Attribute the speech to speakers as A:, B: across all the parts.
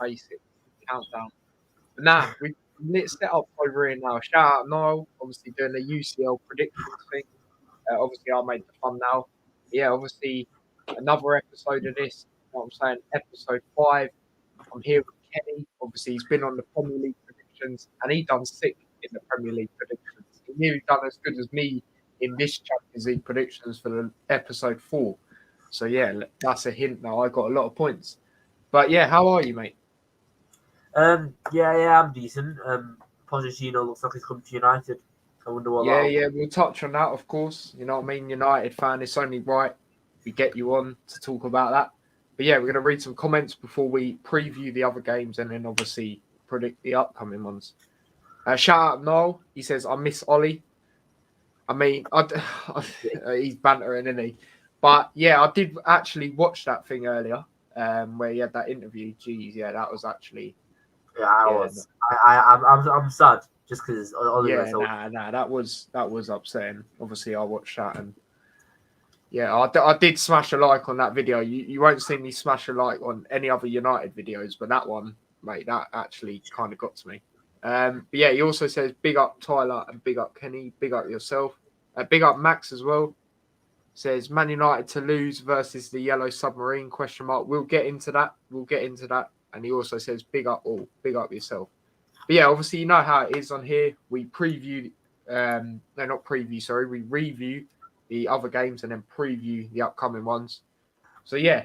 A: basic countdown. But now we've set up over here now. Shout out Niall, obviously doing the UCL predictions thing. Obviously, I made the fun now. Yeah, obviously, another episode of this. You know what I'm saying? Episode 5. I'm here with Kenny. Obviously, he's been on the Premier League predictions, and he done sick in the Premier League predictions. He nearly done as good as me in this Champions League predictions for the episode 4. So yeah, that's a hint now. I got a lot of points. But yeah, how are you, mate?
B: Yeah, I'm decent. Pochettino looks like he's coming to United. I wonder what.
A: Yeah, we'll touch on that, of course. You know what I mean? United fan, it's only right we get you on to talk about that. But yeah, we're going to read some comments before we preview the other games and then obviously predict the upcoming ones. Shout out Noel. He says, I miss Ollie. I mean, he's bantering, isn't he? But yeah, I did actually watch that thing earlier where he had that interview. Jeez, yeah, that was actually...
B: Yeah, I was. I'm sad just because Ollie.
A: Yeah, that was upsetting. Obviously, I watched that and yeah, I did smash a like on that video. You won't see me smash a like on any other United videos, but that one, mate, that actually kind of got to me. But yeah, he also says big up Tyler and big up Kenny, big up yourself, big up Max as well. Says Man United to lose versus the Yellow Submarine ? We'll get into that. And he also says big up all, big up yourself. But yeah, obviously you know how it is on here. We review the other games and then preview the upcoming ones. So yeah,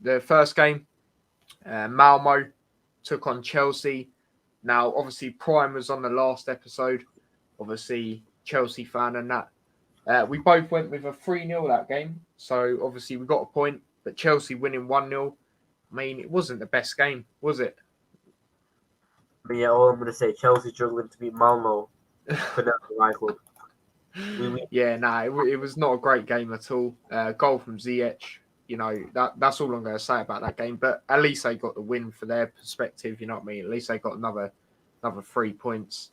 A: the first game, Malmo took on Chelsea. Now, obviously, Prime was on the last episode. Obviously, Chelsea fan and that. We both went with a 3-0 that game. So obviously, we got a point. But Chelsea winning 1-0. I mean, it wasn't the best game, was it?
B: But yeah, all I'm going to say, Chelsea struggling to beat Malmo. For the right club.
A: Yeah, it was not a great game at all. Goal from Ziyech, you know, that's all I'm going to say about that game. But at least they got the win for their perspective, you know what I mean? At least they got another 3 points.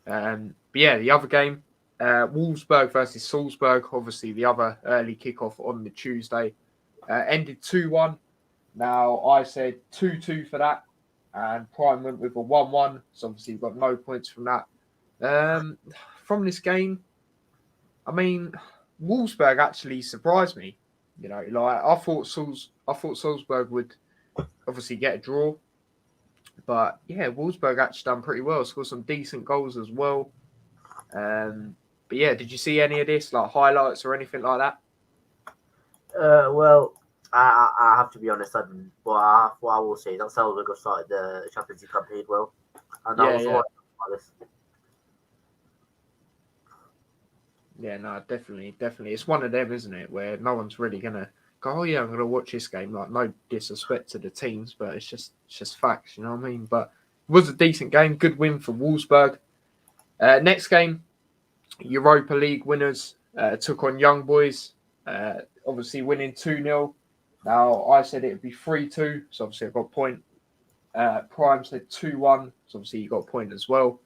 A: But yeah, the other game, Wolfsburg versus Salzburg, obviously the other early kickoff on the Tuesday, ended 2-1. Now, I said 2-2 for that, and Prime went with a 1-1, so obviously you've got no points from that. From this game, I mean, Wolfsburg actually surprised me. You know, like I thought Salzburg would obviously get a draw, but yeah, Wolfsburg actually done pretty well. Scored some decent goals as well. But yeah, did you see any of this, like highlights or anything like that?
B: Well, I have to be honest. I didn't. What I will say that Salzburg have started the Champions League campaign well, and that was a lot of this.
A: Yeah, no, definitely. It's one of them, isn't it, where no one's really gonna go, oh yeah, I'm gonna watch this game. Like, no disrespect to the teams, but it's just facts, you know what I mean? But it was a decent game, good win for Wolfsburg. Next game, Europa League winners took on Young Boys, obviously winning 2-0. Now I said it'd be 3-2, so obviously I got a point. Prime said 2-1, so obviously you got a point as well.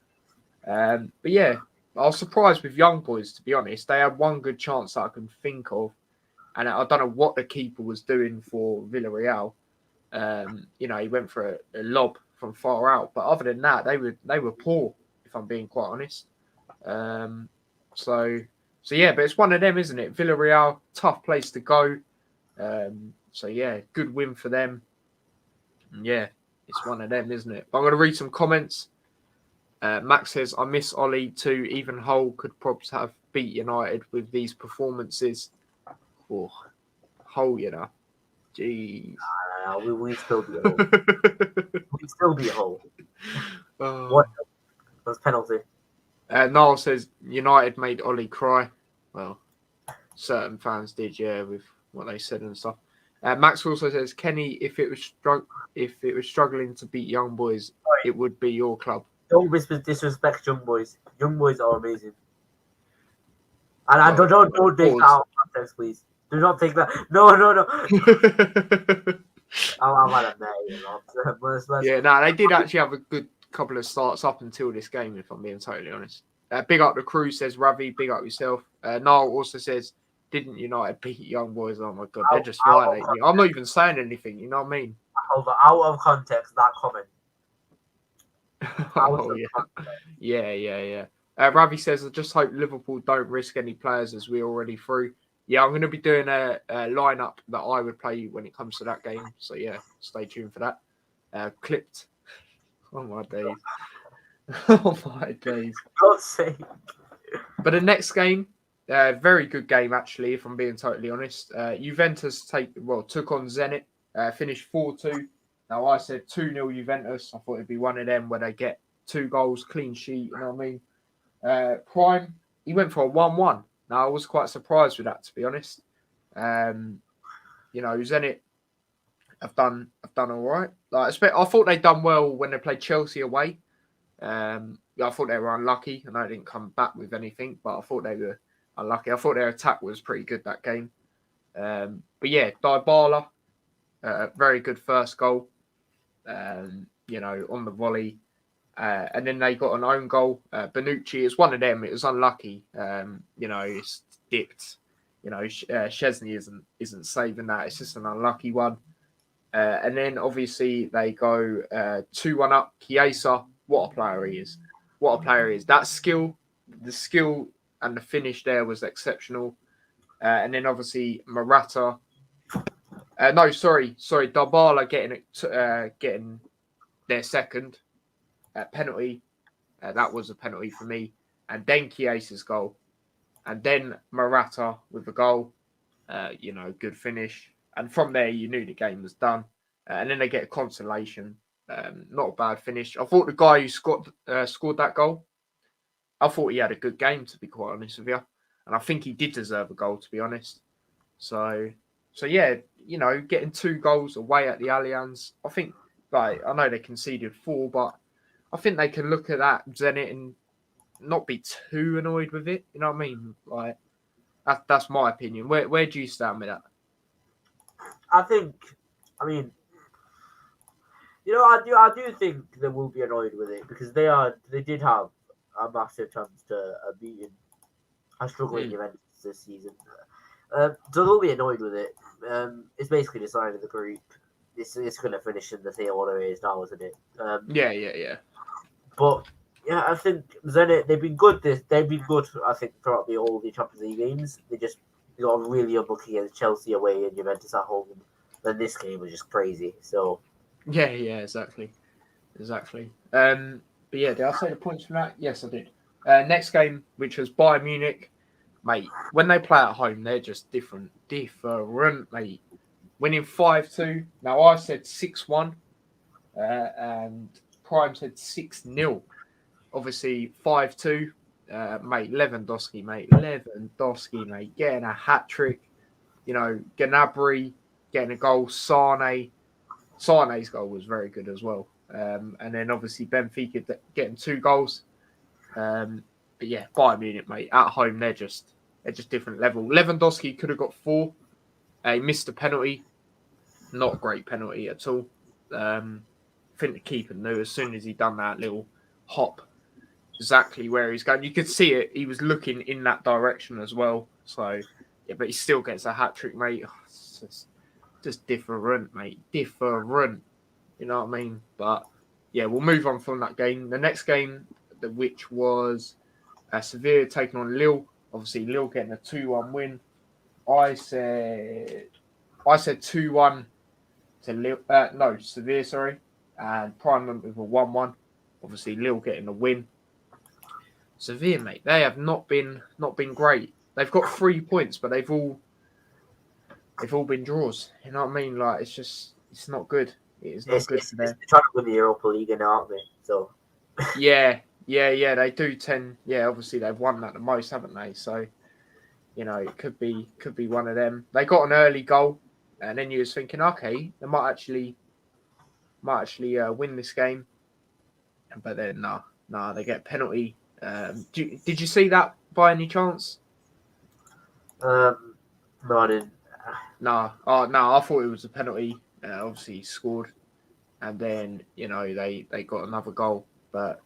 A: But yeah, I was surprised with Young Boys, to be honest. They had one good chance that I can think of, and I don't know what the keeper was doing for Villarreal. You know, he went for a lob from far out, but other than that, they were poor, if I'm being quite honest. So yeah, but it's one of them, isn't it? Villarreal, tough place to go. So yeah, good win for them. And yeah, it's one of them, isn't it? But I'm going to read some comments. Max says, I miss Ollie too. Even Hull could perhaps have beat United with these performances. Oh, Hull, you know. Jeez.
B: We still be a Hull. We still be a Hull.
A: What?
B: That's penalty.
A: Niall says, United made Ollie cry. Well, certain fans did, yeah, with what they said and stuff. Max also says, Kenny, if it was struggling to beat Young Boys, it would be your club.
B: Don't disrespect Young Boys. Young Boys are amazing. And don't take that out of context, please. Do not take that. No. I'm at there.
A: Yeah, they did actually have a good couple of starts up until this game, if I'm being totally honest. Big up the crew, says Ravi. Big up yourself. Niall also says, didn't United beat Young Boys? Oh my God, they're just violating me. I'm not even saying anything, you know what I mean?
B: out of context, that comment.
A: Oh, yeah. Ravi says, I just hope Liverpool don't risk any players as we're already through. Yeah, I'm going to be doing a lineup that I would play when it comes to that game. So, yeah, stay tuned for that. Clipped. Oh, my days. Oh, my days.
B: God's sake.
A: But the next game, very good game, actually, if I'm being totally honest. Juventus took on Zenit, finished 4-2. Now, I said 2-0 Juventus. I thought it'd be one of them where they get 2 goals, clean sheet, you know what I mean? Prime, he went for a 1-1. Now, I was quite surprised with that, to be honest. Zenit have done all right. I thought they'd done well when they played Chelsea away. I thought they were unlucky, and I didn't come back with anything, but I thought they were unlucky. I thought their attack was pretty good that game. But yeah, Dybala, very good first goal, on the volley. And then they got an own goal. Bonucci is one of them. It was unlucky. It's dipped. Chesney isn't saving that. It's just an unlucky one. And then obviously they go 2-1 up. Chiesa, what a player he is. What a player he is. That skill, the skill and the finish there was exceptional. And then obviously Morata. Dybala getting their second penalty. That was a penalty for me. And then Chiesa's goal. And then Morata with the goal. Good finish. And from there, you knew the game was done. And then they get a consolation. Not a bad finish. I thought the guy who scored that goal, I thought he had a good game, to be quite honest with you. And I think he did deserve a goal, to be honest. So yeah, getting 2 goals away at the Allianz, I think, I know they conceded 4, but I think they can look at that Zenit and not be too annoyed with it. You know what I mean? That's my opinion. Where do you stand with that?
B: I do think they will be annoyed with it because they did have a massive chance to beating a struggling Juventus this season. So they'll be annoyed with it. It's basically the sign of the group. It's going to finish in the same order it is now, isn't it?
A: Yeah.
B: But yeah, I think Zenit, they've been good. They've been good. I think throughout all the Champions League games, they got really unlucky against Chelsea away and Juventus at home. Then this game was just crazy. So
A: yeah, exactly. But yeah, did I say the points from that? Yes, I did. Next game, which was Bayern Munich, mate. When they play at home, they're just different, mate. Winning 5-2. Now I said 6-1, and Prime said 6-0. Obviously 5-2, mate. Lewandowski, mate, getting a hat trick. Gnabry getting a goal. Sane's goal was very good as well. And then obviously Benfica getting 2 goals. But yeah, Bayern Munich, mate, at home they're just different level. Lewandowski could have got 4. He missed a penalty. Not a great penalty at all. I think the keeper knew as soon as he done that little hop exactly where he's going. You could see it. He was looking in that direction as well. So, yeah, but he still gets a hat trick, mate. It's just different, mate. Different. You know what I mean? But yeah, we'll move on from that game. The next game, which was Sevilla taking on Lille. Obviously, Lille getting a 2-1 win. I said 2-1 to Lille. Sevilla, sorry. And Prime went with a 1-1. Obviously, Lille getting the win. Sevilla, mate, they have not been great. They've got 3 points, but they've all been draws. You know what I mean? It's not good. It is not good for them.
B: They're trying to win the Europa League now, aren't they? So
A: yeah, they do tend. Yeah, obviously they've won that the most, haven't they? So it could be one of them. They got an early goal, and then you was thinking, okay, they might actually win this game. But then no, they get a penalty. Did you see that by any chance?
B: No, I didn't.
A: No, I thought it was a penalty. Obviously, he scored, and then they got another goal. But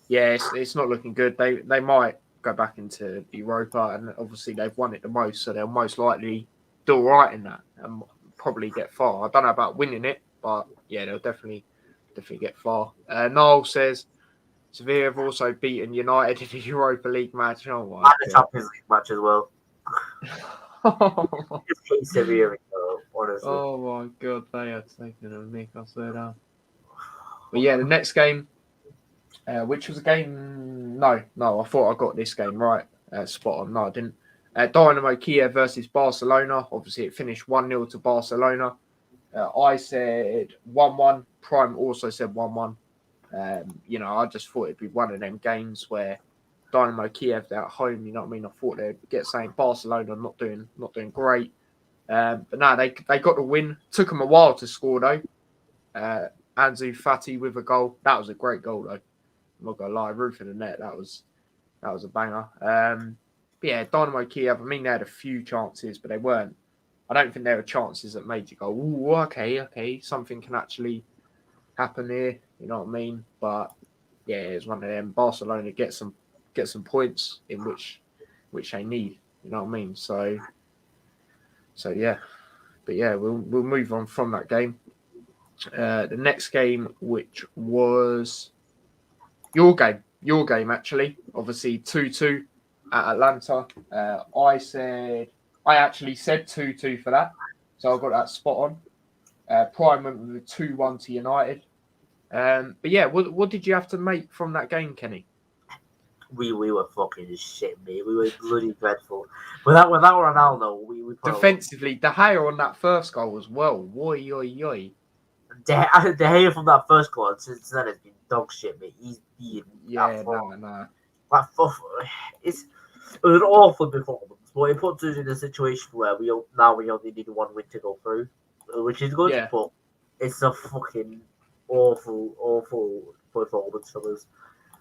A: yeah, it's not looking good. They might go back into Europa, and obviously they've won it the most, so they'll most likely do all right in that and probably get far. I don't know about winning it, but yeah, they'll definitely get far. Niall says Sevilla have also beaten United in the Europa League match. Oh my
B: And the
A: god!
B: Champions League match as well. Just hate Sevilla, honestly.
A: Oh my god, they are taking a nick. I swear down. But yeah, the next game, which was a game. No, I thought I got this game right. Spot on. No, I didn't. Dynamo Ikea versus Barcelona. Obviously, it finished 1-0 to Barcelona. I said 1-1. Prime also said 1-1. I just thought it'd be one of them games where Dynamo Kiev, they're at home. You know what I mean? I thought they'd get saying Barcelona not doing great. But no, they got the win. Took them a while to score though. Ansu Fati with a goal. That was a great goal though. I'm not gonna lie, roof of the net. That was a banger. But yeah, Dynamo Kiev. I mean, they had a few chances, but they weren't. I don't think there were chances that made you go, "Ooh, okay, something can actually happen here." You know what I mean? But yeah, it's one of them. Barcelona get some points in which they need. You know what I mean? So yeah, but yeah, we'll move on from that game. The next game, which was your game actually, obviously 2-2 at Atlanta. I actually said 2-2 for that, so I got that spot on. Prime went with a 2-1 to United. But yeah, what did you have to make from that game, Kenny?
B: We were fucking shit, mate. We were bloody dreadful. Without Ronaldo, we
A: Defensively, De Gea on that first goal as well. Oi, oi, oi.
B: De Gea from that first goal since then has been dog shit, mate. He's been
A: No.
B: Like, it was an awful performance, but it puts us in a situation where we only need one win to go through, which is good.
A: Yeah.
B: But it's a fucking awful performance from us.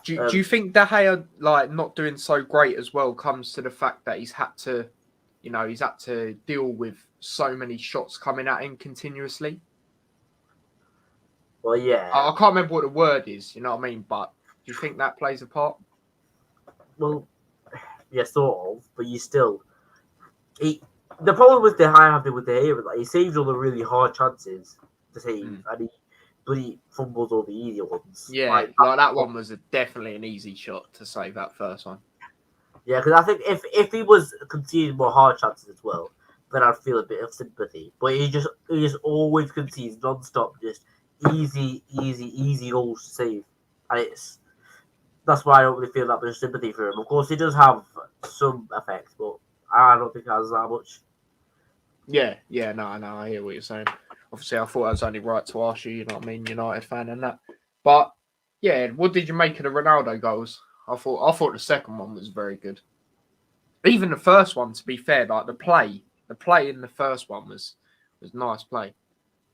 A: Do you think De Gea, like, not doing so great as well comes to the fact that he's had to deal with so many shots coming at him continuously?
B: Well, yeah.
A: I can't remember what the word is, you know what I mean? But do you think that plays a part?
B: Well, yeah, sort of, but you still. The problem with De Gea is like he saves all the really hard chances to save, and he fumbles all the easier ones.
A: Yeah, like that one was definitely an easy shot to save, that first one.
B: Yeah, because I think if he was conceding more hard chances as well, then I'd feel a bit of sympathy. But he just always concedes non-stop, just easy goals to save, and that's why I don't really feel that much sympathy for him. Of course, he does have some effects, but I don't think it has that much.
A: Yeah, no, I hear what you're saying. Obviously, I thought I was only right to ask you, you know what I mean, United fan and that. But yeah, what did you make of the Ronaldo goals? I thought the second one was very good. Even the first one, to be fair, like the play in the first one was nice play.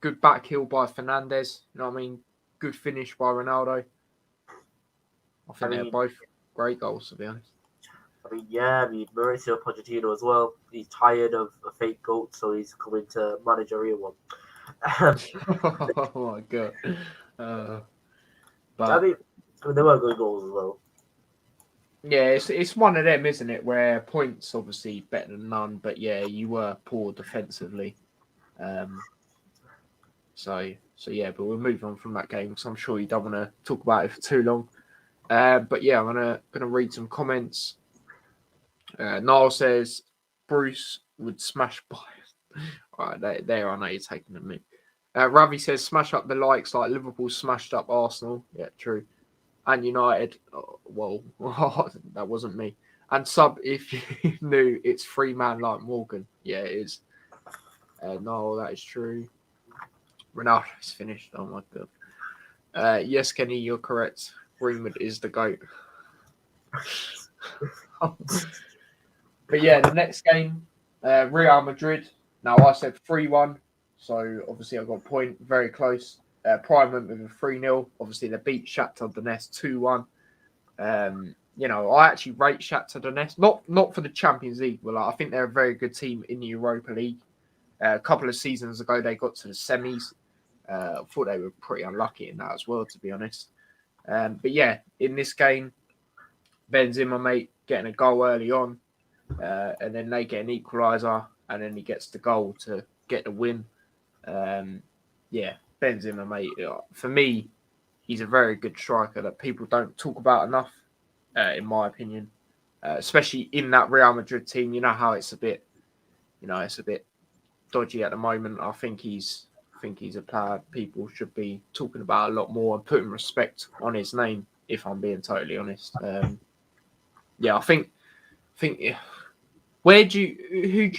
A: Good back heel by Fernandes, you know what I mean? Good finish by Ronaldo. I think they're both great goals, to be honest.
B: Mauricio Pochettino as well. He's tired of a fake goat, so he's coming to manage a real one.
A: Oh my god! But
B: they were good goals as well.
A: Yeah, it's one of them, isn't it? Where points obviously better than none, but yeah, you were poor defensively. So yeah, but we'll move on from that game because I'm sure you don't want to talk about it for too long. But yeah, I'm gonna read some comments. Niall says Bruce would smash by. All right, there I know you're taking a minute. Ravi says smash up the likes like Liverpool smashed up Arsenal. Yeah, true. And United. Well, that wasn't me. And sub if you knew it's free man like Morgan. Yeah, it is. No, that is true. Ronaldo's finished. Oh my god. Yes, Kenny, you're correct. Greenwood is the GOAT. But yeah, the next game, Real Madrid. Now I said 3-1, so obviously I got a point, very close. Prime went with a 3-0. Obviously they beat Shakhtar Donetsk 2-1. I actually rate Shakhtar Donetsk, not for the Champions League, but I think they're a very good team in the Europa League. A couple of seasons ago they got to the semis. I thought they were pretty unlucky in that as well, to be honest. But yeah, in this game, Benzema, mate, getting a goal early on. And then they get an equaliser, and then he gets the goal to get the win. Benzema, mate, for me, he's a very good striker that people don't talk about enough, in my opinion. Especially in that Real Madrid team, you know how it's a bit dodgy at the moment. I think he's a player people should be talking about a lot more and putting respect on his name. If I'm being totally honest, I think. Who do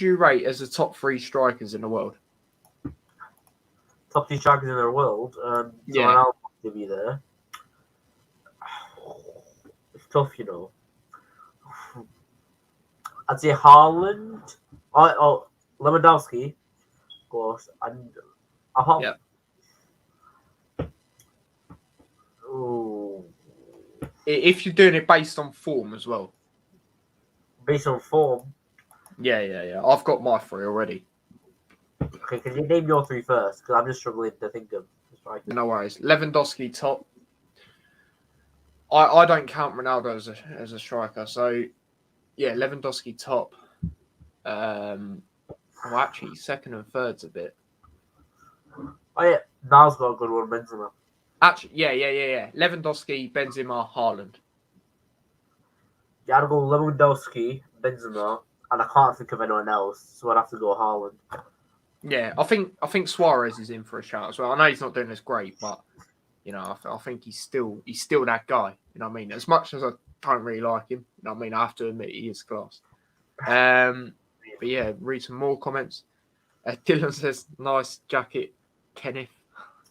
A: you rate as the top 3 strikers in the world?
B: Top 3 strikers in the world. So I'll give you there. It's tough, you know. I'd say Haaland. Lewandowski, of course, and
A: Yeah.
B: Ooh.
A: If you're doing it based on form as well.
B: Based on form.
A: Yeah. I've got my 3 already.
B: Okay, can you name your 3 first? Because I'm just struggling to think of the strikers.
A: No worries. Lewandowski top. I don't count Ronaldo as a striker, so yeah, Lewandowski top. Actually, second and third's a bit.
B: Oh yeah, Niall's got a good one, Benzema.
A: Actually, yeah. Lewandowski, Benzema, Haaland.
B: Yeah, I'd go Lewandowski, Benzema, and I can't think of anyone else, so I'd have to go Haaland.
A: Yeah, I think Suarez is in for a shout as well. I know he's not doing as great, but you know, I think he's still that guy. You know what I mean? As much as I don't really like him, you know what I mean? I have to admit he is class. But yeah, read some more comments. Dylan says, "Nice jacket, Kenneth."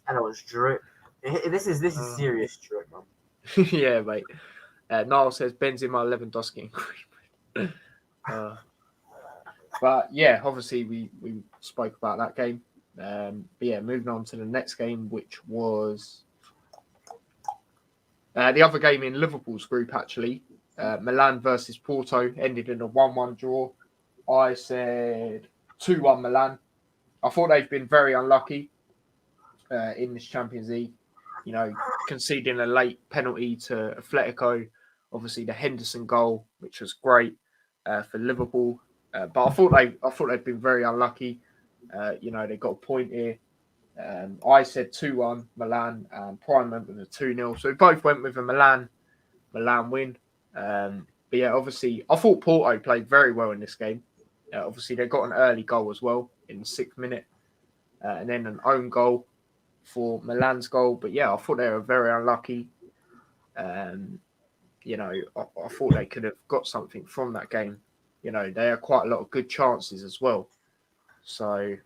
B: I know it's drip. This is serious drip, man.
A: Yeah, mate. Niall says Benzema, Lewandowski, and Griezmann. But yeah, obviously we spoke about that game. But yeah, moving on to the next game, which was the other game in Liverpool's group, actually. Milan versus Porto ended in a 1-1 draw. I said 2-1 Milan. I thought they've been very unlucky in this Champions League. You know, conceding a late penalty to Atletico. Obviously, the Henderson goal, which was great for Liverpool. But I thought they'd been very unlucky. You know, they got a point here. I said 2-1 Milan, and Prime went with a 2-0. So we both went with a Milan win. But yeah, obviously, I thought Porto played very well in this game. Obviously, they got an early goal as well in the 6th minute, and then an own goal for Milan's goal. But yeah, I thought they were very unlucky. You know, I thought they could have got something from that game. You know, they had quite a lot of good chances as well. So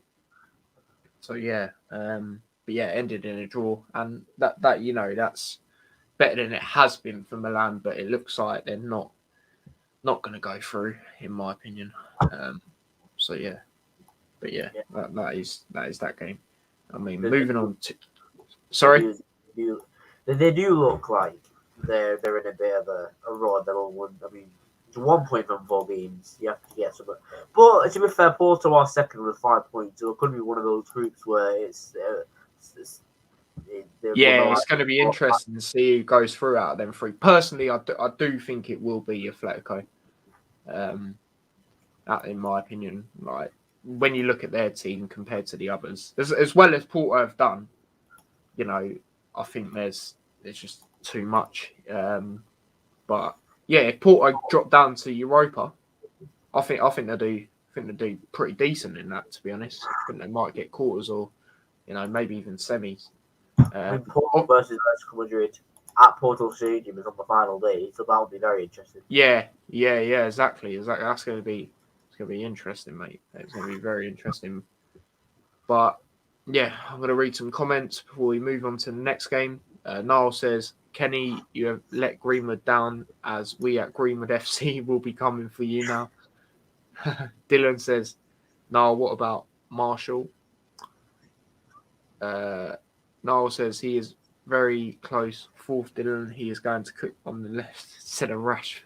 A: yeah, but yeah, ended in a draw, and that you know, that's better than it has been for Milan. But it looks like they're not going to go through, in my opinion. So yeah, but yeah, that is that game. I mean, moving on to sorry,
B: they do look like they're in a bit of a rod. They're all one. I mean, it's 1 point from 4 games. You have to get some. But to be fair, Porto are second with 5 points, so it could be one of those groups where it's
A: going to be interesting to see who goes through out of them 3. Personally, I do think it will be Atletico. In my opinion, like when you look at their team compared to the others, as well as Porto have done, you know, I think there's just too much. But yeah, if Porto drop down to Europa, I think they do pretty decent in that. To be honest, I think they might get quarters or, you know, maybe even semis.
B: Porto versus Atletico Madrid at Porto Stadium is on the final day, so that'll be very interesting.
A: Yeah, exactly. That's going to be interesting, mate. It's going to be very interesting. But yeah, I'm going to read some comments before we move on to the next game. Niall says, Kenny, you have let Greenwood down, as we at Greenwood FC will be coming for you now. Dylan says, Niall, what about Marshall? Niall says he is very close. 4th Dylan, he is going to cook on the left instead of Rashford.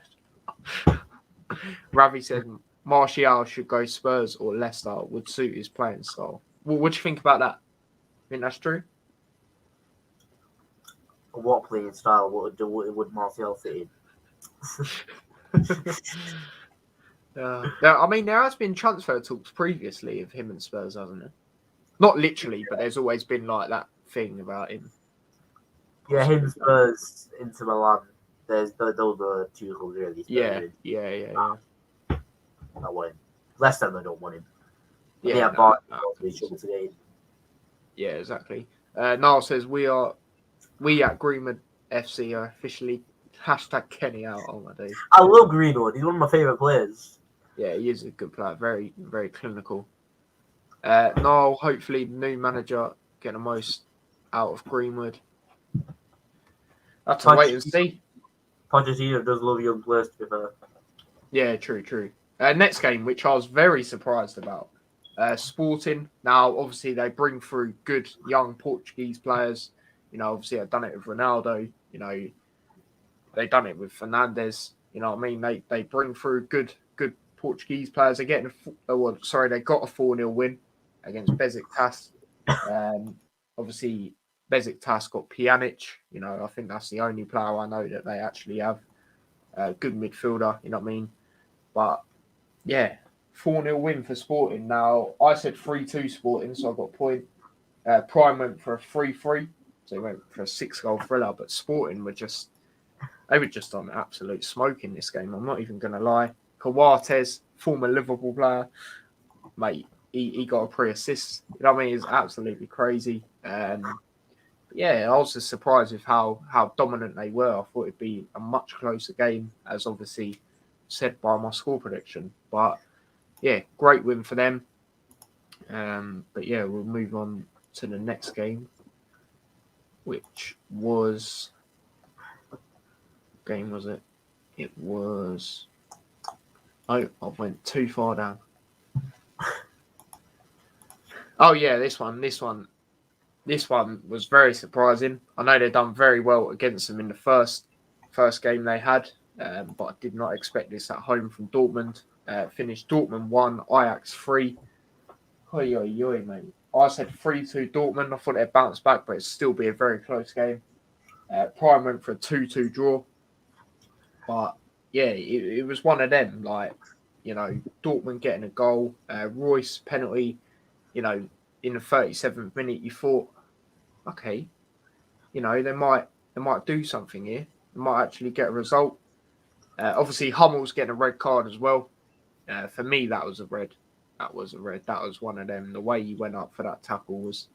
A: Ravi says Martial should go Spurs or Leicester, would suit his playing style. Well, what do you think about that? Think that's true?
B: What playing style would Martial fit in?
A: I mean, there has been transfer talks previously of him and Spurs, hasn't there? Not literally, but there's always been like that thing about him.
B: Yeah, him, Spurs, Inter Milan. Those are two clubs really.
A: Yeah.
B: I want him. Leicester, I don't want him.
A: Yeah,
B: they have Barcelona.
A: Yeah, exactly. Niall says we at Greenwood FC are officially #Kenny out on my day.
B: I love Greenwood. He's one of my favourite players.
A: Yeah, he is a good player. Very, very clinical. Niall, hopefully new manager get the most out of Greenwood. Have to wait and see.
B: Pochettino does love young players, to be fair.
A: Yeah, true. Next game, which I was very surprised about. Sporting. Now, obviously, they bring through good young Portuguese players. Obviously, they've done it with Ronaldo. They've done it with Fernandes. You know what I mean? They bring through good Portuguese players. They got a 4-0 win against Besiktas. Obviously, Besiktas got Pjanic. I think that's the only player I know that they actually have. Good midfielder, you know what I mean? But, yeah, 4-0 win for Sporting. Now, I said 3-2 Sporting, so I got a point. Prime went for a 3-3, so he went for a 6-goal thriller. But Sporting were just on absolute smoke in this game. I'm not even going to lie. Coates, former Liverpool player, mate, he got a pre-assist. You know what I mean? It's absolutely crazy. Yeah, I was just surprised with how dominant they were. I thought it'd be a much closer game, as obviously said by my score prediction. But yeah, great win for them. But yeah, we'll move on to the next game, which was... What game was it? It was... Oh, I went too far down. Oh yeah, this one was very surprising. I know they've done very well against them in the first game they had, but I did not expect this at home from Dortmund. Finished Dortmund 1, Ajax 3. Oi, mate. I said 3-2 Dortmund. I thought they'd bounce back, but it'd still be a very close game. Prime went for a 2-2 draw. But yeah, it was one of them. Dortmund getting a goal, Royce penalty. In the 37th minute, you thought, okay, they might do something here. They might actually get a result. Obviously, Hummel's getting a red card as well. For me, that was a red. That was a red. That was one of them. The way he went up for that tackle was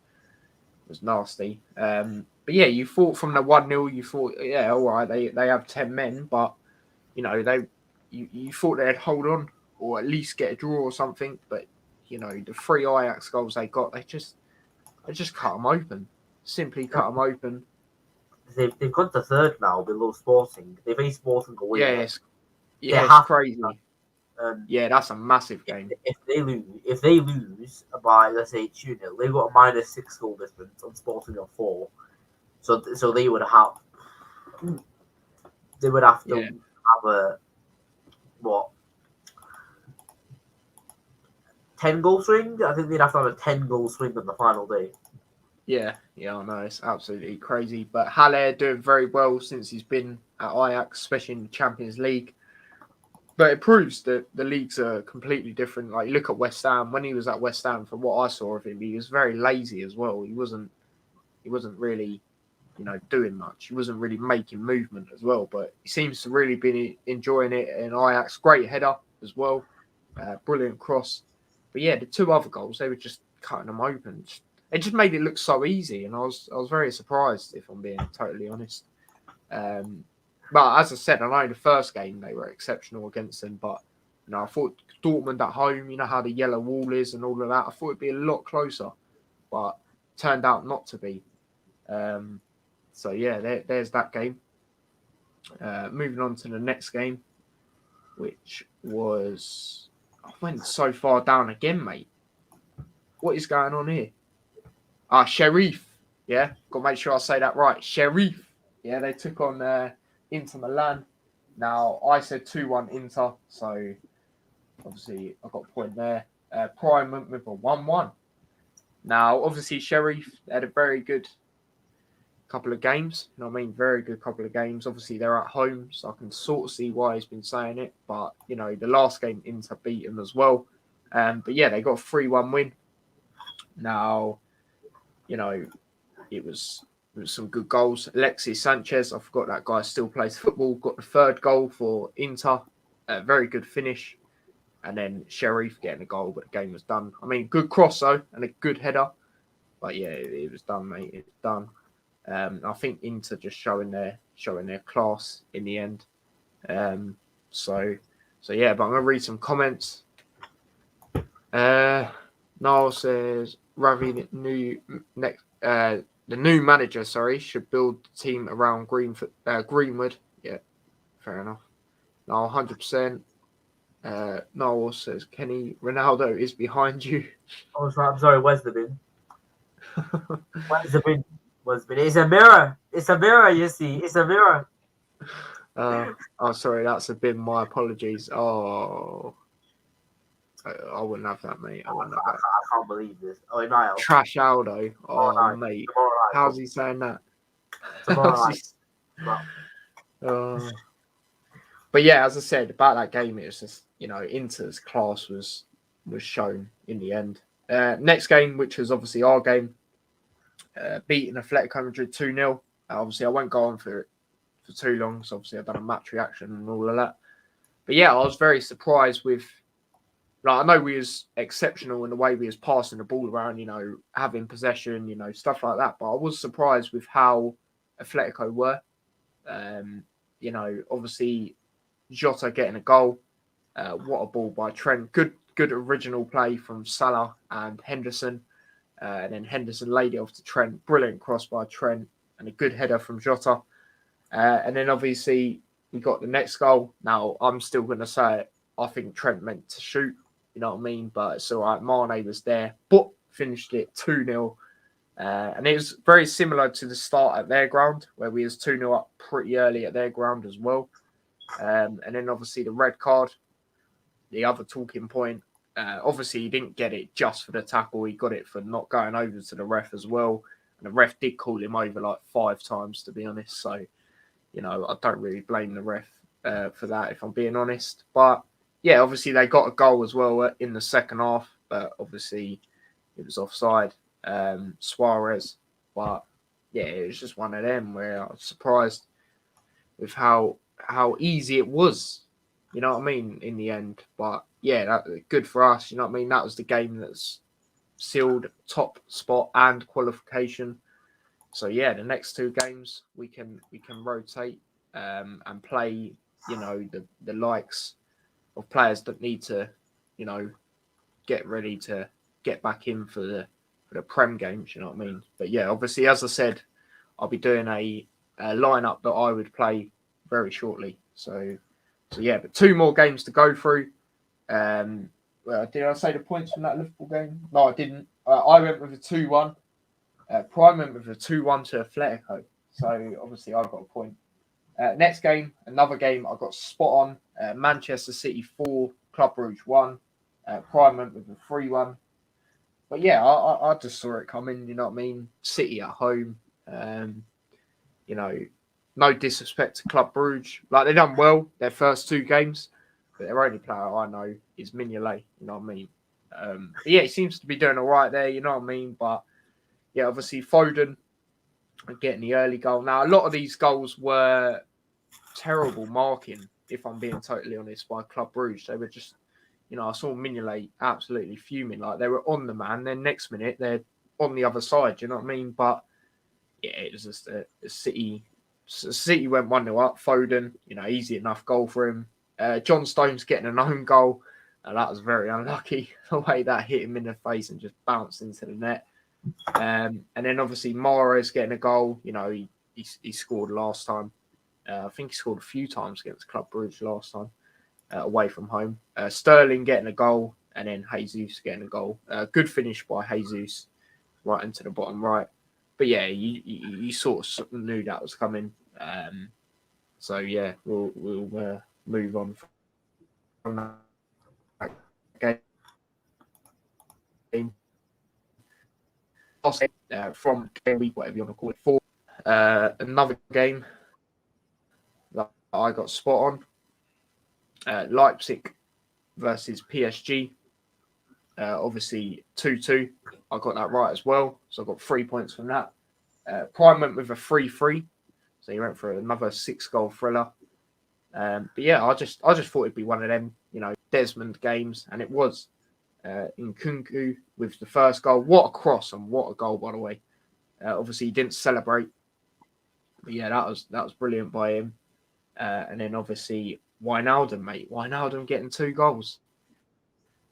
A: nasty. But yeah, you thought from the 1-0, you thought, yeah, all right, they have 10 men, but you thought they'd hold on or at least get a draw or something. But the 3 Ajax goals they got, they just cut them open. Simply cut them open.
B: They've gone to third now below Sporting. They faced Sporting away.
A: Yeah, it's crazy. Yeah, that's a massive game.
B: If they lose by, let's say, 2-0, they've got a -6 goal difference on Sporting on 4. So they would have to have a 10-goal swing. I think they'd have to have a 10-goal swing on the final day.
A: Yeah, I know, it's absolutely crazy. But Haller doing very well since he's been at Ajax, especially in the Champions League. But it proves that the leagues are completely different. Like, look at West Ham. When he was at West Ham, from what I saw of him, he was very lazy as well. He wasn't really, doing much. He wasn't really making movement as well. But he seems to really be enjoying it in Ajax. Great header as well. Brilliant cross. But yeah, the 2 other goals, they were just cutting them open. It just made it look so easy, and I was very surprised, if I'm being totally honest. But as I said, I know the first game they were exceptional against them, but I thought Dortmund at home, how the yellow wall is and all of that, I thought it'd be a lot closer, but turned out not to be. So yeah, there's that game. Moving on to the next game, which was... I went so far down again, mate. What is going on here? Sheriff. Yeah, got to make sure I say that right. Sheriff. Yeah, they took on Inter Milan. Now, I said 2-1 Inter, so obviously I got a point there. Prime went with a 1-1. Now, obviously, Sheriff had a very good couple of games. You know what I mean? Very good couple of games. Obviously, they're at home, so I can sort of see why he's been saying it. But, the last game, Inter beat him as well. But yeah, they got a 3-1 win. Now, it was some good goals. Alexis Sanchez, I forgot that guy still plays football, got the third goal for Inter. Very good finish. And then Sheriff getting a goal, but the game was done. I mean, good cross though, and a good header. But yeah, it was done, mate. It was done. I think Inter just showing their class in the end. So yeah, but I'm gonna read some comments. Niall says Ravi the new manager, should build the team around Greenwood. Yeah, fair enough. No, 100%. Niall says Kenny Ronaldo is behind you.
B: Oh, I'm sorry. Where's the bin? Where's the bin? It's a mirror. It's a mirror. You see, it's a mirror.
A: Sorry, that's a bin. My apologies. Oh, I wouldn't have that, mate. I
B: can't believe this. Oh, Niall.
A: Trash Aldo.
B: Tomorrow
A: mate.
B: night.
A: How's he saying that?
B: Tomorrow night.
A: But yeah, as I said about that game, it was just, Inter's class was shown in the end. Next game, which was obviously our game, beating Atletico Madrid 2-0. Obviously, I won't go on for too long, so obviously I've done a match reaction and all of that. But yeah, I was very surprised with, I know we was exceptional in the way we was passing the ball around, having possession, stuff like that. But I was surprised with how Atletico were. Obviously Jota getting a goal. What a ball by Trent. Good original play from Salah and Henderson. And then Henderson laid it off to Trent. Brilliant cross by Trent. And a good header from Jota. And then obviously we got the next goal. Now, I'm still going to say it. I think Trent meant to shoot. You know what I mean? But it's all right. Mane was there. But finished it 2-0. And it was very similar to the start at their ground, where we was 2-0 up pretty early at their ground as well. And then obviously the red card, the other talking point. Obviously he didn't get it just for the tackle. He got it for not going over to the ref as well. And the ref did call him over like 5 times, to be honest. So, I don't really blame the ref for that, if I'm being honest. But yeah, obviously they got a goal as well in the second half, but obviously it was offside. Suarez, but yeah, it was just one of them where I was surprised with how easy it was. You know what I mean? In the end, but yeah, good for us. You know what I mean? That was the game that's sealed top spot and qualification. So yeah, the next 2 games we can rotate and play. The likes of players that need to, get ready to get back in for the Prem games. You know what I mean? But yeah, obviously, as I said, I'll be doing a lineup that I would play very shortly. So yeah, but 2 more games to go through. Did I say the points from that Liverpool game? No, I didn't. I went with a 2-1. Prime went with a 2-1 to Atletico. So obviously I got a point. Next game, another game I got spot on. Manchester City 4, Club Brugge 1. Prime went with a 3-1. But yeah, I just saw it coming. You know what I mean? City at home. No disrespect to Club Brugge. Like, they done well their first 2 games, but their only player I know is Mignolet. You know what I mean? But yeah, he seems to be doing all right there. You know what I mean? But yeah, obviously Foden getting the early goal. Now, a lot of these goals were terrible marking, if I'm being totally honest, by Club Brugge. They were just, I saw Mignolet absolutely fuming. Like, they were on the man. Then next minute, they're on the other side. You know what I mean? But yeah, it was just a City. City went 1-0 up. Foden, easy enough goal for him. John Stones getting an own goal. That was very unlucky, the way that hit him in the face and just bounced into the net. And then obviously Mahrez getting a goal. He scored last time. I think he scored a few times against Club Brugge last time, away from home. Sterling getting a goal, and then Jesus getting a goal. Good finish by Jesus, right into the bottom right. But yeah, you sort of knew that was coming. So yeah, we'll move on from that game. From game week, whatever you want to call it, 4. Another game that I got spot on. Leipzig versus PSG. Obviously 2-2. I got that right as well. So I got 3 points from that. Prime went with a 3-3, so he went for another 6-goal thriller. But yeah, I just thought it'd be one of them, Desmond games, and it was. In Kunku with the first goal. What a cross and what a goal, by the way. Obviously, he didn't celebrate, but yeah, that was brilliant by him. And then obviously Wijnaldum, mate. Wijnaldum getting 2 goals.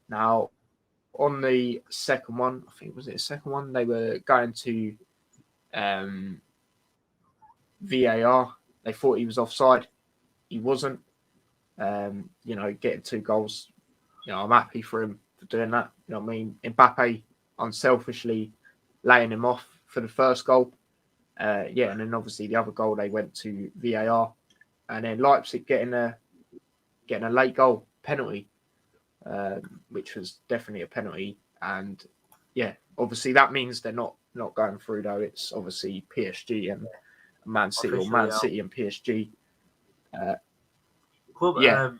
A: Now, on the second one, I think was it the second one, they were going to VAR. They thought he was offside. He wasn't. Getting 2 goals. I'm happy for him for doing that. You know what I mean? Mbappe unselfishly laying him off for the first goal. And then obviously the other goal they went to VAR, and then Leipzig getting a late goal penalty, which was definitely a penalty. And yeah, obviously that means they're not going through though. It's obviously PSG and Man City, or Man City and PSG.
B: Club,
A: yeah.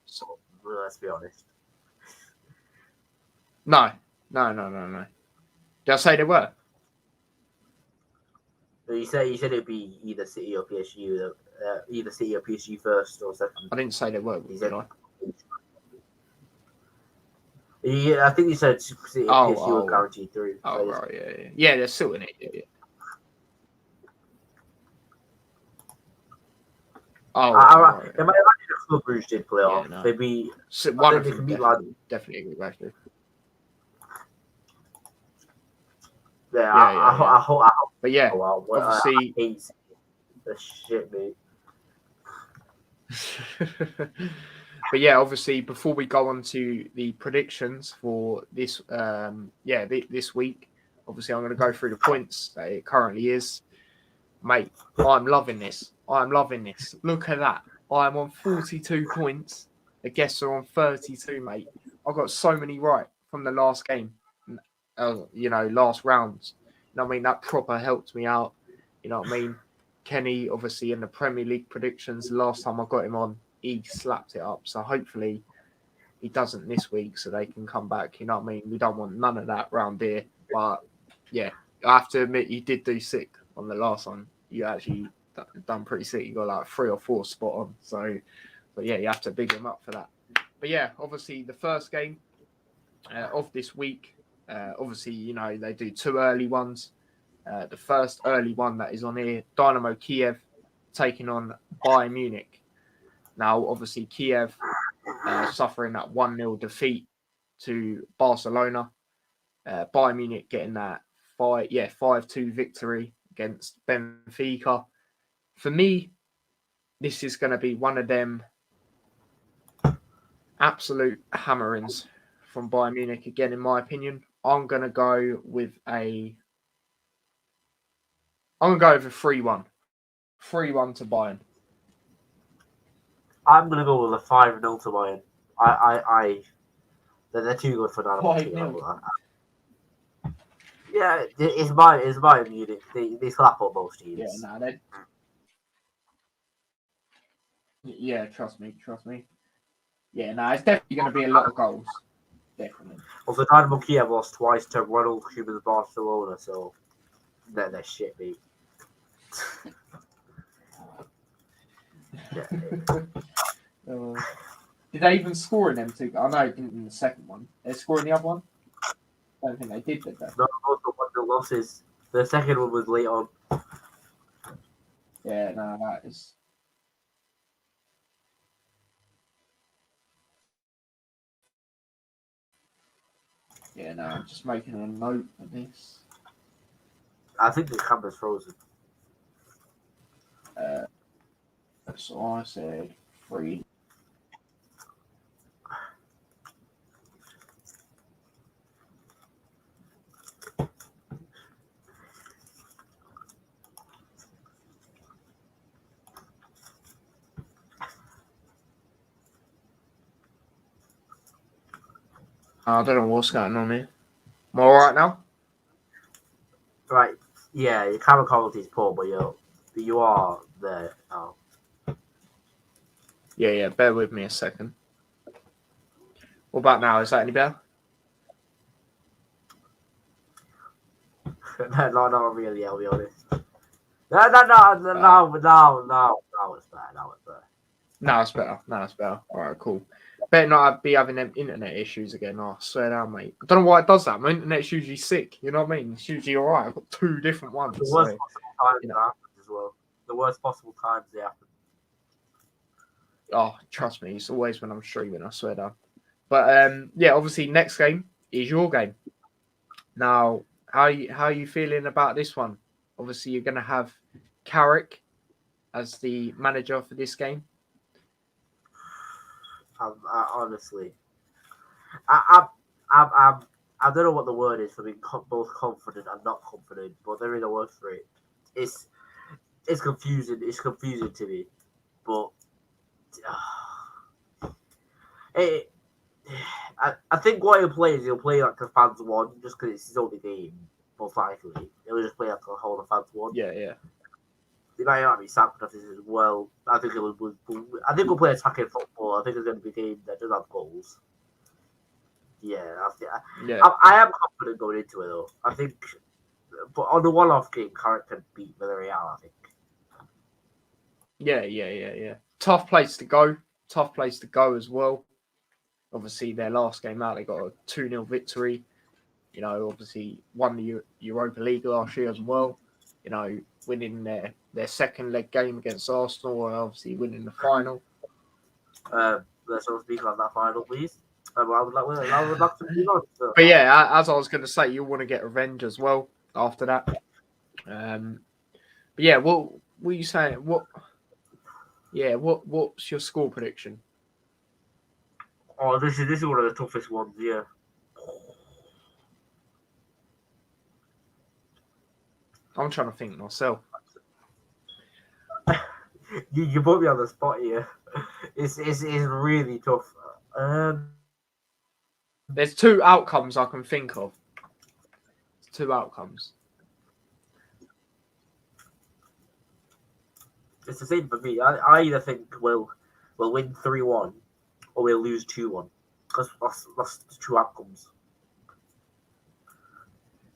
B: So, let's be honest.
A: No. Did I say they were?
B: You said it'd be either City or PSG, either City or PSG first or second.
A: I didn't say they were. Did I?
B: Yeah, I think you said City or PSG were guaranteed through.
A: Oh, right, yeah. They're still in it. Yeah. Oh, right.
B: They might have actually the Club Brugge did play off.
A: No.
B: They'd be
A: one of them definitely agree with.
B: Yeah, I hope.
A: But yeah, obviously,
B: I hate the shit, mate.
A: But yeah, obviously, before we go on to the predictions for this, this week, obviously, I'm going to go through the points that it currently is. Mate, I'm loving this. Look at that. I'm on 42 points. The guests are on 32, mate. I got so many right from the last game. Last rounds. You know what I mean? That proper helped me out. You know what I mean? Kenny, obviously, in the Premier League predictions, last time I got him on, he slapped it up. So hopefully he doesn't this week so they can come back. You know what I mean? We don't want none of that round here. But yeah, I have to admit, you did do sick on the last one. You actually done pretty sick. You got like 3 or 4 spot on. So, but yeah, you have to big him up for that. But yeah, obviously the first game of this week, obviously, they do 2 early ones. The first early one that is on here, Dynamo Kiev taking on Bayern Munich. Now, obviously, Kiev suffering that 1-0 defeat to Barcelona. Bayern Munich getting that 5-2 victory against Benfica. For me, this is going to be one of them absolute hammerings from Bayern Munich again, in my opinion. I'm going to go with a 3-1. 3-1 to Bayern.
B: I'm going to go with a 5-0 to Bayern. They're too good for Dynamo. Yeah, it's Bayern Munich. They slap on most teams.
A: Yeah, trust me. Yeah, it's definitely going to be a lot of goals. Definitely.
B: Also, Dynamo Kiev lost twice to Ronald Koeman's Barcelona, so they're shit, mate.
A: Did they even score in them 2? I know they didn't in the second one. They scored in the other one? I don't think they did they?
B: No, also 1-0 losses. The second one was late on.
A: Yeah, that is. Yeah, I'm just making a note of this.
B: I think the camera's frozen.
A: So I said 3. I don't know what's going on here. Am I all right now?
B: Right. Yeah, your camera quality is poor, but you are there now.
A: Yeah. Bear with me a second. What about now? Is that any better?
B: Not really, I'll be honest. No, it's better.
A: No, it's better. All right, cool. Better not be having them internet issues again. Oh, I swear down, mate. I don't know why it does that. My internet's usually sick. You know what I mean? It's usually all right. I've got 2 different ones.
B: The worst
A: So,
B: possible times
A: you know.
B: happen as well. The worst possible times they happen.
A: Oh, trust me, it's always when I'm streaming. I swear down. But yeah, obviously, next game is your game. Now, how are you feeling about this one? Obviously, you're going to have Carrick as the manager for this game.
B: Honestly, I don't know what the word is for being both confident and not confident, but there is a word for it. It's confusing. It's confusing to me, but I think what he'll play is he'll play like the fans want, just because it's his only game. Most likely, he'll just play like a whole the fans want.
A: Yeah.
B: He might not be sacrifices as well. I think we'll play attacking football. I think it's going to be a game that does have goals. Yeah. I am confident going into it though. I think, but on the one-off game, Carrick can beat Villarreal. I think.
A: Yeah. Tough place to go as well. Obviously, their last game out, they got a 2-0 victory. You know, obviously won the Europa League last year as well. You know, winning their second leg game against Arsenal, and obviously winning the final.
B: Let's all speak on that final, please. I would like to move on. So.
A: But yeah, as I was going to say, you want to get revenge as well after that. But yeah, what are you saying? What's your score prediction?
B: Oh, this is one of the toughest ones. Yeah.
A: I'm trying to think myself.
B: You put me on the spot here. It's really tough.
A: There's 2 outcomes I can think of. 2 outcomes.
B: It's the same for me. I either think we'll win 3-1 or we'll lose 2-1. Because that's the 2 outcomes.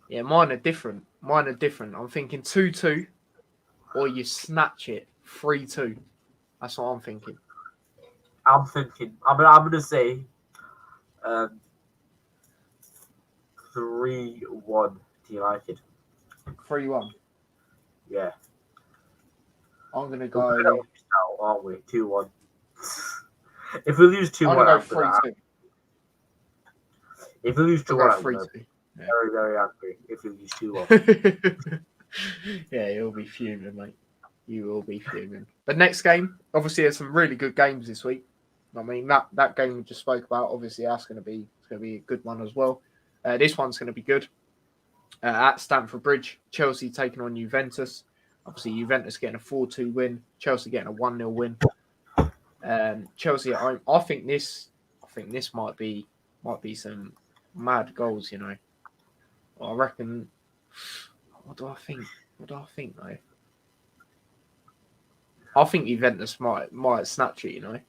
A: Yeah, mine are different. I'm thinking 2-2 or you snatch it 3-2. That's what I'm thinking.
B: I'm going to say 3-1 to United.
A: 3-1.
B: Yeah.
A: I'm going to go...
B: aren't we? 2-1. If we lose 2-1,
A: I'm going to go 3-2.
B: If we lose 2-1, I'm going to be very, very angry if we lose 2-1.
A: Yeah, you'll be fuming, mate. You will be fuming. But next game, obviously, there's some really good games this week. I mean, that game we just spoke about, obviously, that's going to be a good one as well. This one's going to be good. At Stamford Bridge, Chelsea taking on Juventus. Obviously, Juventus getting a 4-2 win. Chelsea getting a 1-0 win. Chelsea at home. I think this might be some mad goals. You know, I reckon. What do I think though? I think Juventus might snatch it. You know, I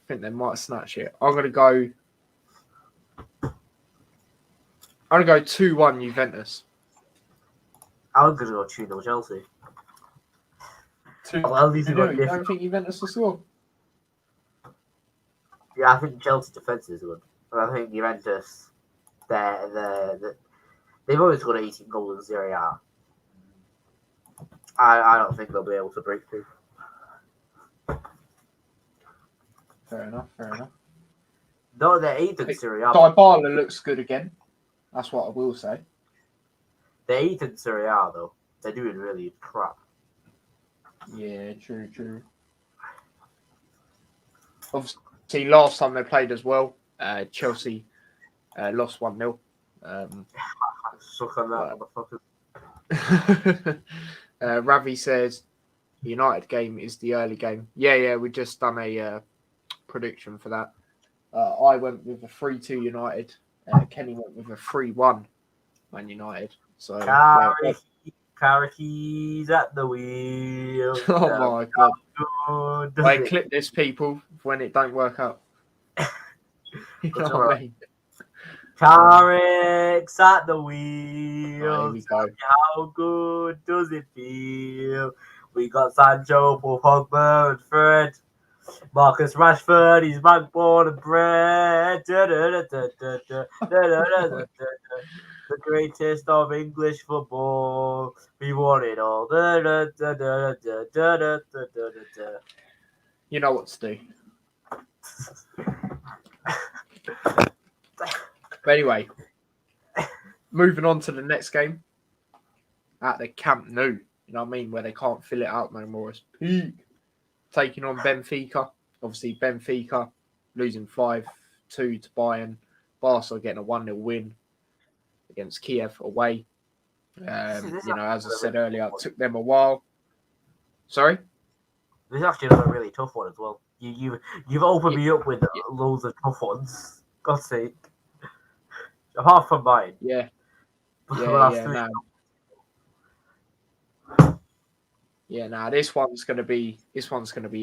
A: think they might snatch it. I'm gonna go 2-1 Juventus.
B: I'm gonna go 2-0 Chelsea.
A: Well, you don't think Juventus will score?
B: Yeah, I think Chelsea defense is good, but I think Juventus, they've always got 18 goals in Serie A. I don't think they'll be able to break through.
A: Fair enough.
B: No, they're 8th in Serie A.
A: Dybala looks good again. That's what I will say.
B: They're 8th in Serie A, though. They're doing really crap.
A: Yeah, true. Obviously, last time they played as well, Chelsea lost 1-0.
B: Suck on that, motherfucker.
A: Ravi says United game is the early game. Yeah, we just done a prediction for that. I went with a 3-2 United. Kenny went with a 3-1 Man United. So
B: Carricky's at the wheel.
A: Oh my god! Wait, clip this, people, when it don't work out. You know what I mean?
B: Carrick's at the
A: Here
B: wheel.
A: we go.
B: How good does it feel? We got Sancho, Paul Pogba, and Fred. Marcus Rashford, he's backboard and bread. The greatest of English football. We won it all.
A: You know what to do. But anyway, moving on to the next game at the Camp Nou. You know what I mean? Where they can't fill it out no more. It's peak. Taking on Benfica. Obviously, Benfica losing 5-2 to Bayern. Barca getting a 1-0 win against Kiev away. You know, as I said earlier, it took them a while. Sorry?
B: This is actually another really tough one as well. You've opened me up with loads of tough ones. God's sake. Apart from mine.
A: Yeah. This one's gonna be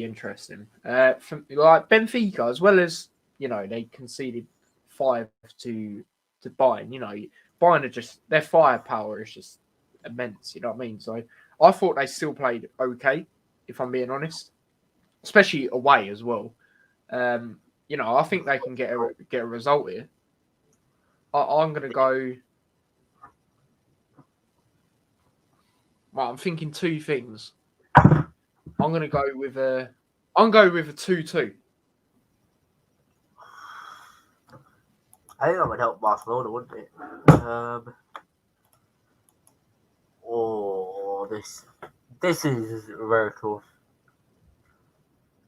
A: interesting. Like Benfica, as well as you know, they conceded 5 to Bayern. You know, Bayern are just their firepower is just immense. You know what I mean? So I thought they still played okay, if I'm being honest, especially away as well. You know, I think they can get a result here. I'm gonna go. Well, I'm thinking two things. I'm going to go with a 2-2.
B: I think that would help Barcelona, wouldn't it? This is very tough.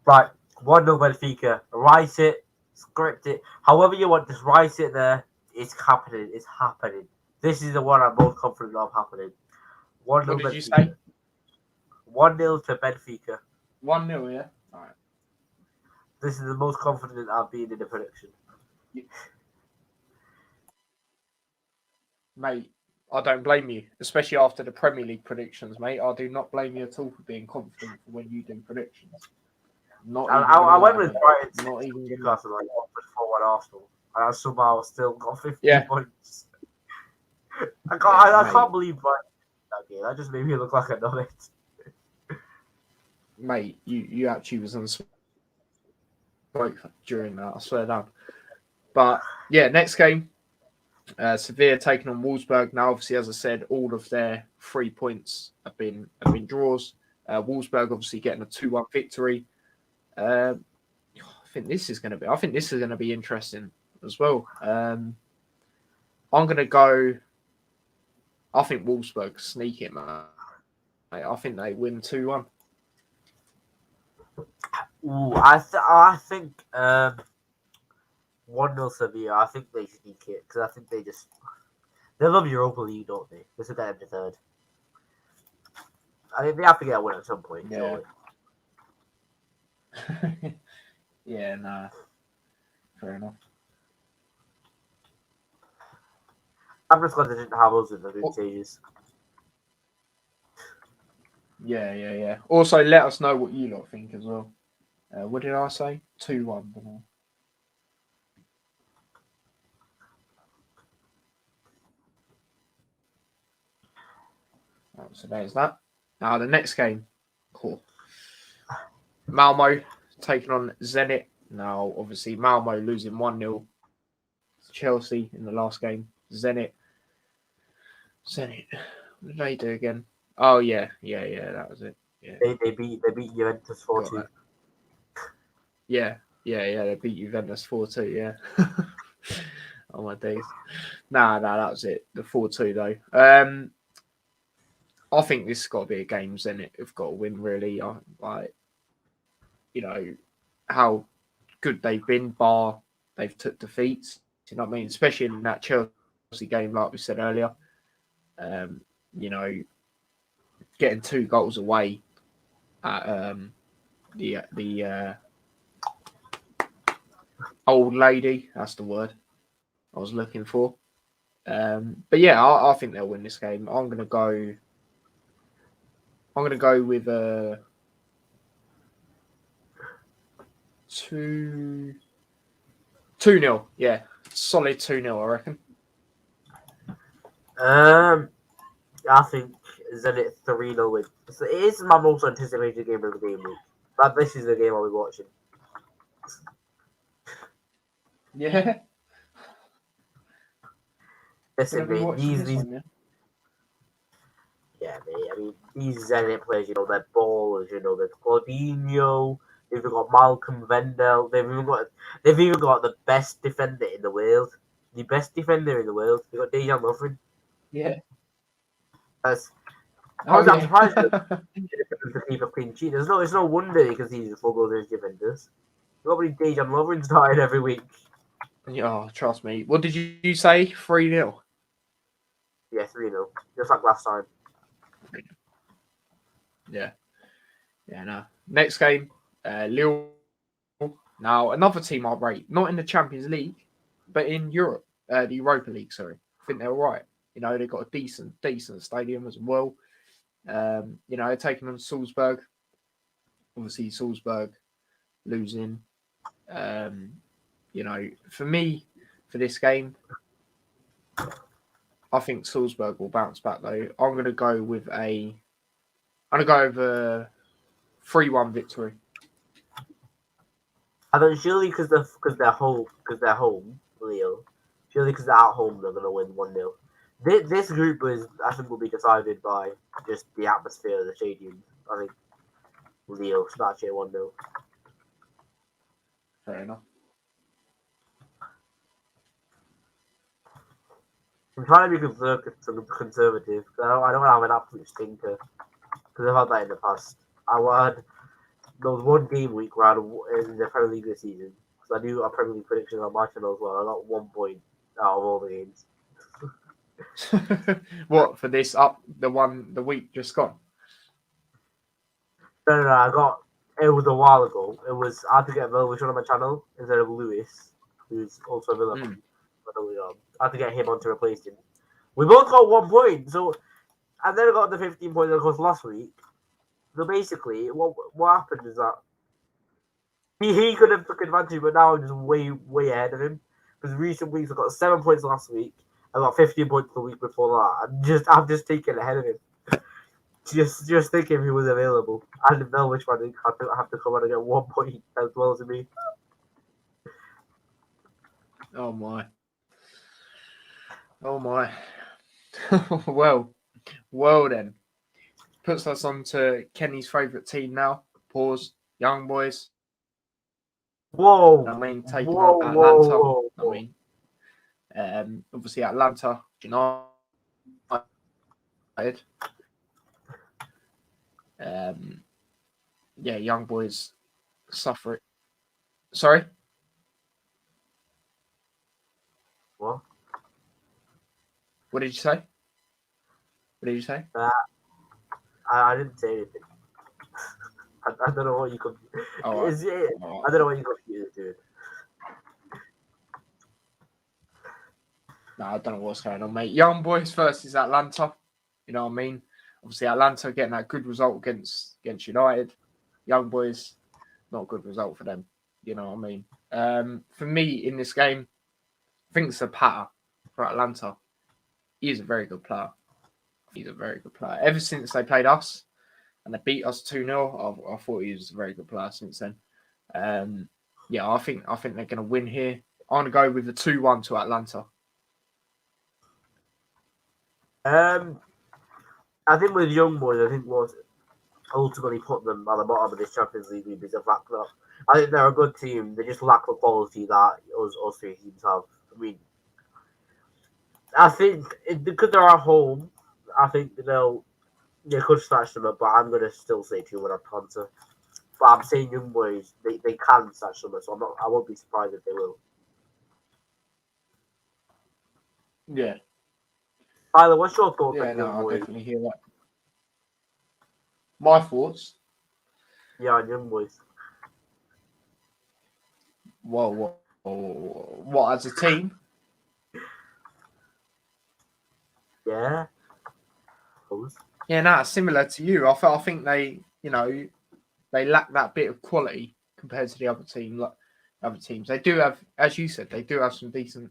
B: Right, 1-0 Benfica. Write it, script it, however you want. Just write it there. It's happening. It's happening. This is the one I'm most confident of happening. 1-0
A: What did
B: Benfica.
A: you say?
B: 1-0 to Benfica.
A: 1-0, yeah? All right.
B: This is the most confident I've been in the prediction.
A: Mate, I don't blame you, especially after the Premier League predictions, mate. I do not blame you at all for being confident when you do predictions.
B: I went with Brighton.
A: Not even
B: Newcastle, like, offered 4-1 Arsenal. And I somehow still got 50 points. I can't believe Brighton that game. That just made me look like a nugget.
A: Mate, you actually was on smoke during that, I swear down. But yeah, next game, Sevilla taking on Wolfsburg. Now, obviously, as I said, all of their 3 points have been draws. Wolfsburg obviously getting a 2-1 victory. I think this is going to be interesting as well. I'm going to go. I think Wolfsburg sneak it, man. I think they win 2-1.
B: Ooh, I think 1-0 Sevilla. I think they sneak it because I think they love Europa League, don't they? This is their third. I think they have to get a win at some point.
A: Yeah. Yeah, nah. Fair enough.
B: I'm just glad they didn't have us in the group stages.
A: Yeah. Also, let us know what you lot think as well. What did I say? 2-1. So there's that. Now the next game, cool. Malmo taking on Zenit. Now, obviously, Malmo losing 1-0 to Chelsea in the last game. Zenit. What did they do again? Oh yeah, that was it. Yeah.
B: They beat Juventus 4-2.
A: Yeah, they beat Juventus 4-2, yeah. Oh my days. Nah, that was it. The 4-2 though. I think this has got to be a game, Zenit have got to win, really. Like, you know, how good they've been, bar they've took defeats. You know what I mean? Especially in that Chelsea game, like we said earlier. You know, getting 2 goals away at the old lady, that's the word I was looking for. But yeah, I think they'll win this game. I'm gonna go with a 2-0. Yeah, Solid 2-0, I reckon.
B: I think Zenit 3-0 win. So it is my most anticipated game of the game week. But this is the game I'll be watching.
A: Yeah.
B: Listen, mate, these
A: one, yeah?
B: yeah, mate. I mean, these Zenit players, they're ballers. They're Claudinho. They've even got Malcolm Vendel. They've even got the best defender in the world. The best defender in the world. They've got Dejan Lovren.
A: Yeah.
B: That's.
A: Oh,
B: I'm
A: yeah.
B: surprised to keep a clean sheet. It's no wonder he concedes 4 goals against Juventus. Nobody Dejan Lovren starting every week.
A: Yeah, trust me. What did you say? 3-0?
B: Yeah, 3-0. Just like last time.
A: Yeah. Yeah, no. Next game, Lille. Now, another team I rate, not in the Champions League, but in Europe, the Europa League, sorry. I think they're all right. They've got a decent stadium as well. They're taking on Salzburg. Obviously, Salzburg losing. For me, for this game, I think Salzburg will bounce back though. I'm going to go with a 3-1 victory.
B: I don't surely because they're home Leo. Surely because they're at home they're gonna win 1-0. This group I think will be decided by just the atmosphere of the stadium. I think Leo should actually 1-0.
A: Fair enough.
B: I'm trying to be conservative. I don't want to have an absolute stinker because I've had that in the past. There was one game week where in the Premier League this season because I knew our Premier League predictions on my channel as well. I got 1 point out of all the games.
A: What for this the week just gone?
B: No. It was a while ago. I had to get Velvish on my channel instead of Lewis, who's also a Villa. I had to get him on to replace him. We both got 1 point, and then I got the 15 points of course last week. So basically, what happened is that he could have took advantage, but now I'm just way ahead of him. Because recent weeks I got 7 points last week. I got 15 points the week before that. I'm just taking ahead of him. Just thinking he was available. And Melwich man have to come on and get 1 point as well as me.
A: Oh my. well then. Puts us on to Kenny's favourite team now. Pause. Young boys.
B: Whoa!
A: Taking on Atlanta.
B: Whoa.
A: Obviously Atlanta United. Young boys suffer it. Sorry.
B: What?
A: What did you say?
B: I didn't say anything. I don't know what you could.
A: Oh,
B: I don't know what you confused, dude.
A: No, I don't know what's going on, mate. Young boys versus Atlanta. You know what I mean? Obviously, Atlanta getting that good result against United. Young boys, not a good result for them. You know what I mean? For me, in this game, I think it's a patter for Atlanta. He is a very good player. Ever since they played us and they beat us 2-0, I thought he was a very good player since then. I think they're going to win here. I'm going to go with the 2-1 to Atlanta.
B: I think with young boys, I think what ultimately put them at the bottom of this Champions League is the fact that I think they're a good team. They just lack the quality that us three teams have. I mean, I think because they're at home, I think they could snatch them up, but I'm gonna still say 2-1 Atlanta. But I'm saying young boys, they can snatch them up, so I won't be surprised if they will.
A: Yeah.
B: Tyler, what's your thoughts on young
A: I
B: boys?
A: definitely hear that. My thoughts?
B: Yeah, on young boys.
A: Whoa. What, as a team?
B: Yeah.
A: Yeah, similar to you. I think they lack that bit of quality compared to the other team. Like other teams. They do have, as you said, they do have some decent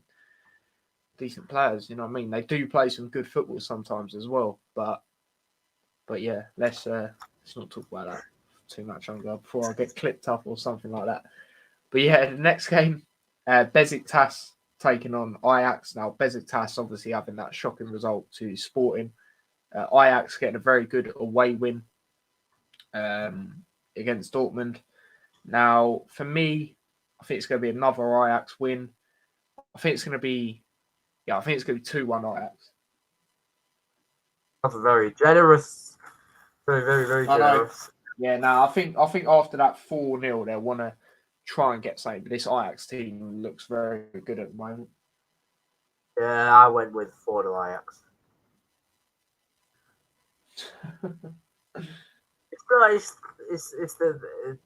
A: players. You know what I mean? They do play some good football sometimes as well. But yeah, let's not talk about that too much longer before I get clipped up or something like that. But yeah, the next game, Besiktas taking on Iax. Now Besiktas obviously having that shocking result to Sporting. Iax getting a very good away win against Dortmund. Now, for me, I think it's going to be another Ajax win. I think it's going to be 2-1 Ajax.
B: That's very generous. Very, very, very generous.
A: Yeah, no, I think after that 4-0, they'll want to try and get something. But this Ajax team looks very good at the moment.
B: Yeah, I went with 4 Ajax. It's the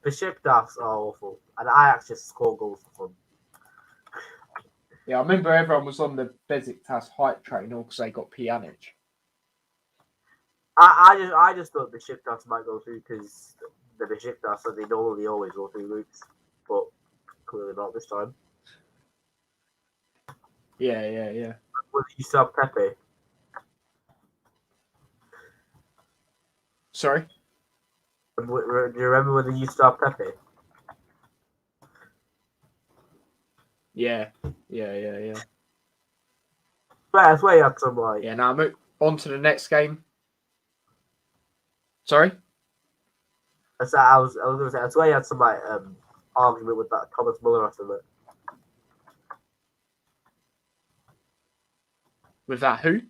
B: Besiktas are awful, and Ajax just score goals for fun.
A: Yeah, I remember everyone was on the Besiktas hype train all because they got Pjanic.
B: I just thought Besiktas might go through because the Besiktas, so they normally always go through routes, but clearly not this time.
A: Yeah.
B: Will you sub Pepe?
A: Sorry?
B: Do you remember when they used to have Pepe?
A: Yeah.
B: I swear you had some like.
A: Yeah, now move on to the next game. Sorry?
B: I was going to say, I swear you had some like argument with that Thomas Muller or something.
A: With that who?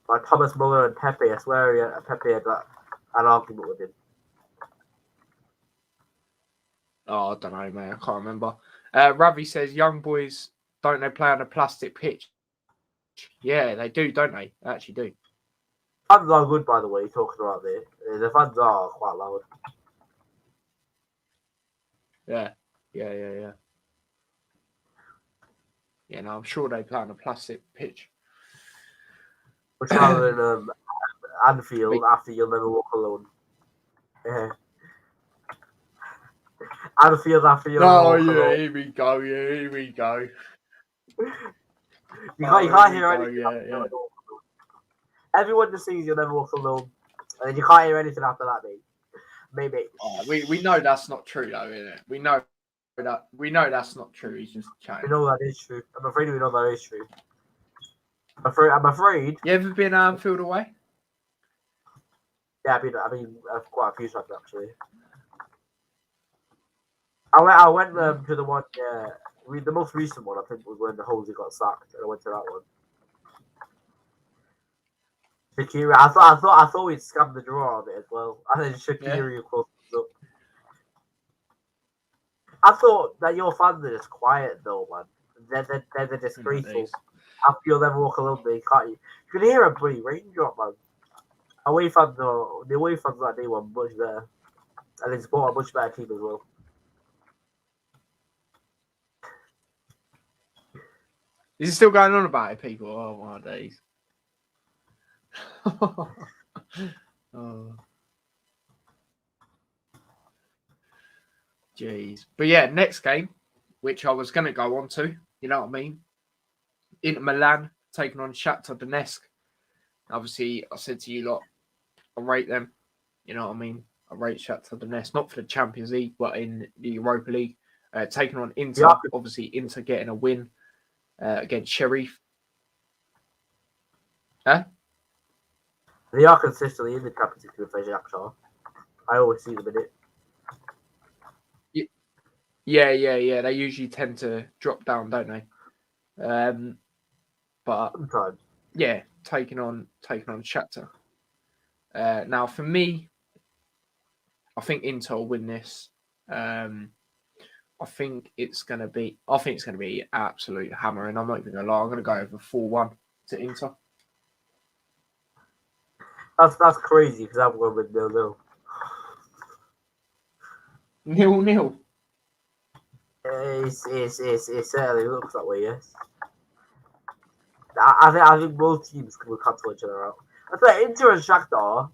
B: Like Thomas Muller and Pepe, I swear Pepe had an argument with him.
A: Oh, I don't know, mate. I can't remember. Ravi says, young boys, don't they play on a plastic pitch? Yeah, they do, don't they? They actually do.
B: Fans are good, by the way, talking about this. The fans are quite loud.
A: Yeah. Yeah, no, I'm sure they play on a plastic pitch.
B: Much rather than Anfield after You'll Never Walk Alone. Yeah. Anfield after You'll Never Walk Alone.
A: Here we go.
B: You can't hear anything.
A: Yeah.
B: Everyone just sings You'll Never Walk Alone, and then you can't hear anything after that, mate. Maybe.
A: Oh, we know that's not true, though, isn't it? We know that's not true. He's just chatting.
B: We know that is true. I'm afraid we know that is true. I'm afraid.
A: You ever been Anfield away?
B: Yeah, I've been quite a few times actually. I went to the one. The most recent one I think was when the Halsey got sacked, and I went to that one. Shaqiri, I thought we'd scam the draw of it as well. And then Shaqiri, of course, up. I thought that your fans are just quiet though, man. They're disgraceful. After You'll Never Walk Alone, they can't. You can hear a bloody raindrop, man. The away fans that day were much better, and they support a much better team as well.
A: Is it still going on about it, people? Oh my days. Oh. Jeez. But yeah, next game, which I was going to go on to, you know what I mean? Inter Milan taking on Shakhtar Donetsk. Obviously, I said to you lot, I rate them. You know what I mean? I rate Shakhtar Donetsk, not for the Champions League, but in the Europa League. Taking on Inter. Yeah. Obviously, Inter getting a win against Sheriff. Huh?
B: They are consistently in the Champions League with Shakhtar. I always see them in it.
A: Yeah. They usually tend to drop down, don't they? But
B: sometimes.
A: Yeah, taking on Shakhtar. Now, for me, I think Inter will win this. I think it's going to be absolute hammer, and I'm not even going to lie. I'm going to go over 4-1 to Inter.
B: That's crazy because I'm going with 0-0.
A: 0-0.
B: It certainly looks that way. Yes. I think both teams will cancel each other out. I think Inter and Shakhtar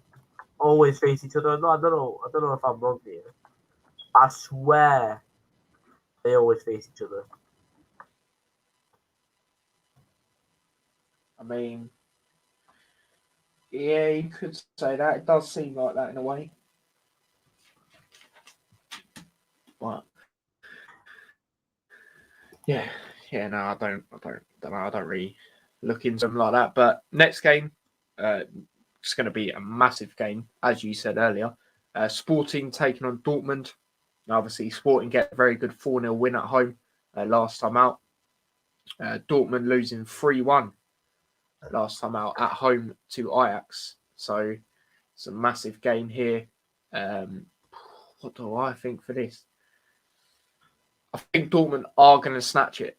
B: always face each other. No, I don't know if I'm wrong here. I swear They always face each other.
A: I mean, yeah, you could say that. It does seem like that in a way. But yeah, no, I don't know. I don't really look into them like that. But next game, it's going to be a massive game, as you said earlier. Sporting taking on Dortmund. Now, obviously, Sporting get a very good 4-0 win at home last time out. Dortmund losing 3-1 last time out at home to Ajax. So it's a massive game here. What do I think for this? I think Dortmund are going to snatch it.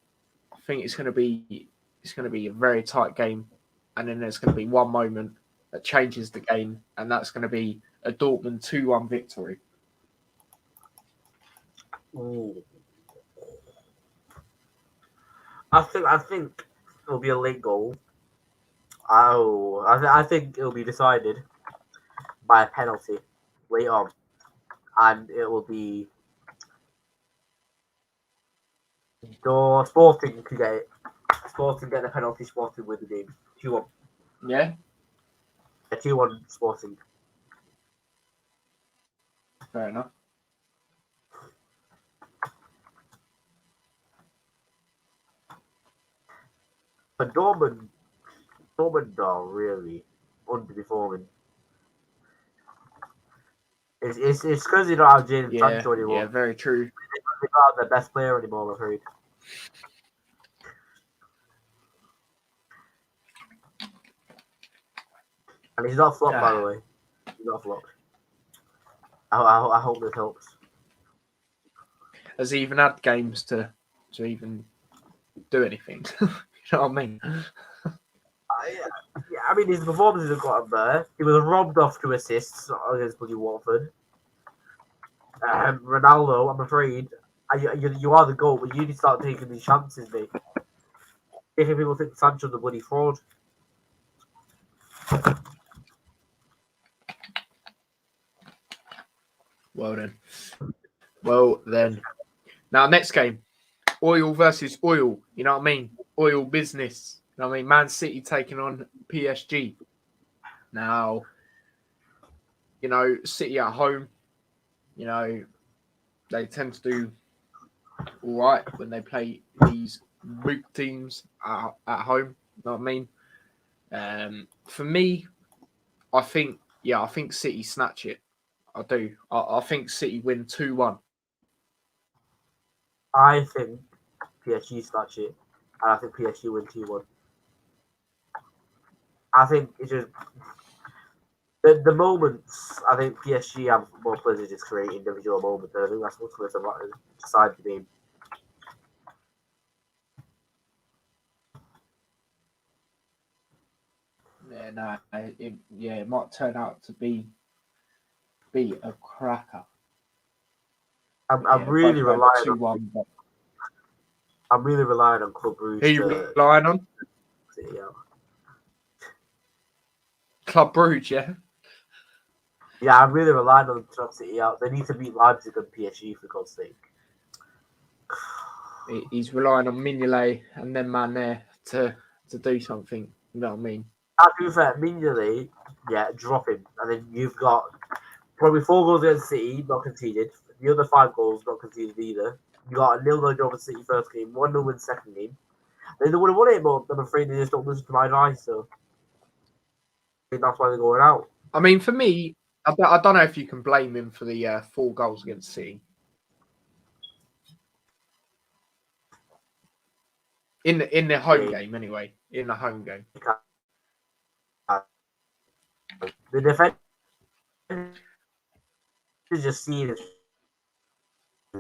A: I think it's going to be a very tight game, and then there's going to be one moment that changes the game, and that's going to be a Dortmund 2-1 victory.
B: Ooh. I think it'll be a late goal. I think it'll be decided by a penalty late on, and it will be Sporting to get it. Sporting get the penalty. Sporting win the game. 2-1.
A: Yeah,
B: A 2-1 Sporting.
A: fair enough.
B: But Dortmund are really underperforming. It's because they don't have Jadon Sancho anymore.
A: Yeah, very true.
B: They don't have their best player anymore, I'm afraid. And he's not flopped, by the way. He's not flopped. I hope this helps.
A: Has he even had games to even do anything? You know what I mean?
B: Yeah, I mean, his performances have got him there. He was robbed off 2 assists against bloody Watford. Ronaldo, I'm afraid, you are the goal, but you need to start taking these chances, mate. Making people think Sancho's a bloody fraud.
A: Well then. Now, next game. Oil versus oil. You know what I mean? Oil business. You know what I mean? Man City taking on PSG. Now, you know, City at home, you know, they tend to do all right when they play these big teams at home. You know what I mean? For me, I think City snatch it. I do. I think City win 2-1.
B: I think PSG snatch it, and I think PSG win 2-1. I think it's just the moments. I think PSG have more players to just create individual moments, and I think that's what's going to decide the game.
A: Yeah, no, it might turn out to be a cracker.
B: I'm really relying
A: 2-1,
B: on. I'm really relying on Club Brugge.
A: Who are you relying on?
B: Yeah.
A: Club Brugge, yeah.
B: Yeah, I'm really relying on Trump City out. They need to beat Leipzig and PSG for God's sake.
A: He's relying on Mignolet and then Mané to do something. You know what I mean?
B: To be fair, Mignolet, yeah, drop him, and then you've got probably 4 goals against City, not conceded. The other 5 goals not conceded either. You got a 0-0 draw for City first game, 1-0 win second game. They would have won it, but I'm afraid they just don't listen to my advice. So I think that's why they're going out.
A: I mean, for me, I don't know if you can blame him for the 4 goals against City. In the home game, anyway. In the home game.
B: The defense is just seen as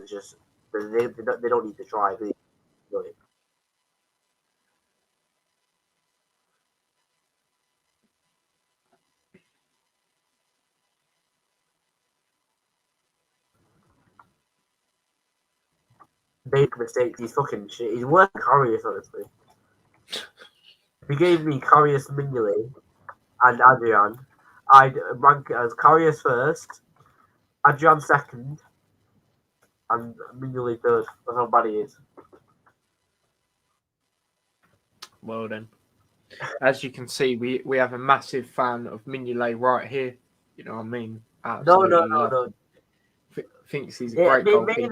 B: just they don't need to try. Make mistakes. He's fucking shit. He's worse than Karius, honestly. If he gave me Karius, Mignolet, and Adrian, I'd rank it as Karius first, Adrian second, and Mignolet third. That's how bad he is.
A: Well then, as you can see, we have a massive fan of Mignolet right here. You know what I mean? Absolutely
B: No.
A: him. Thinks he's a
B: Yeah,
A: great goalkeeper.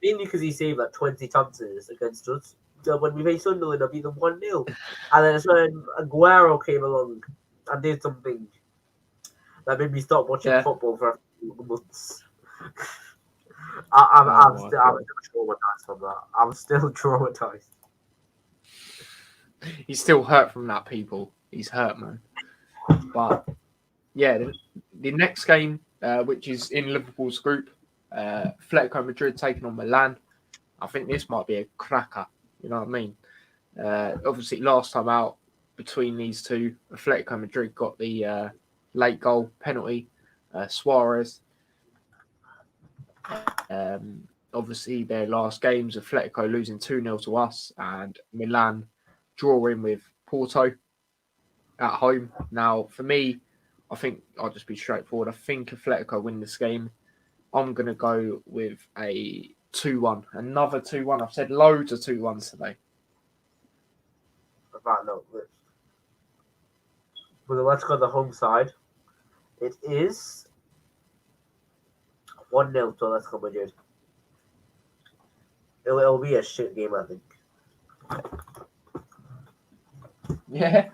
B: mainly because he saved like 20 chances against us. So when we faced Sunderland, I beat them 1-0. And then when Aguero came along and did something that made me stop watching football for a few months. I'm still traumatized from that. I'm still traumatized.
A: He's still hurt from that, people. He's hurt, man. But yeah, the next game, which is in Liverpool's group, Atletico Madrid taking on Milan. I think this might be a cracker. You know what I mean? Obviously, last time out between these two, Atletico Madrid got the late goal penalty. Suarez. Obviously, their last games, Atletico losing 2-0 to us, and Milan drawing with Porto at home. Now, for me, I think I'll just be straightforward. I think Atletico win this game. I'm going to go with a 2-1. Another 2-1. I've said loads of 2-1s today.
B: Right, no. Well, let's go to the home side. It is 1-0 to Let's Go Madrid. It'll be a shit game, I think.
A: Yeah.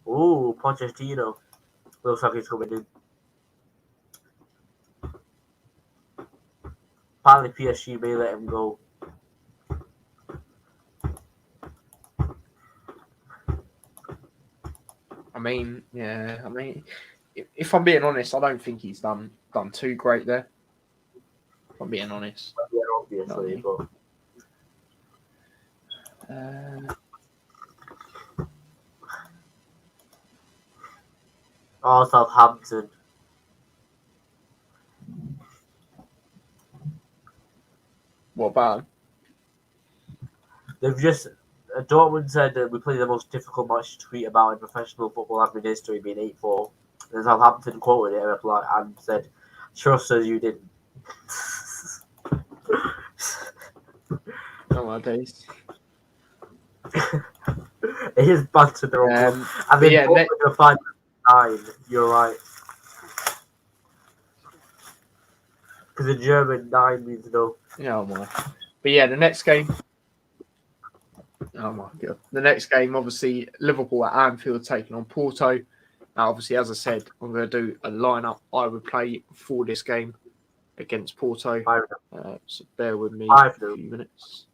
B: Ooh, Pochettino. Looks like he's coming in. Apparently PSG may let him go.
A: I mean, if I'm being honest, I don't think he's done too great there. If I'm being honest.
B: Yeah, obviously, but... Southampton.
A: What about him?
B: They've just... Dortmund said that we played the most difficult match to tweet about in professional football admin history, being 8-4. And Southampton quoted it and said, "Trust us, you didn't."
A: Oh my days.
B: It is bad to the wrong. I mean, yeah, you're 5-9. You're right. Because in German, 9 means no.
A: Yeah, my. But yeah, the next game. Oh my god! The next game, obviously, Liverpool at Anfield taking on Porto. Now, obviously, as I said, I'm going to do a lineup I would play for this game against Porto. So bear with me a few minutes.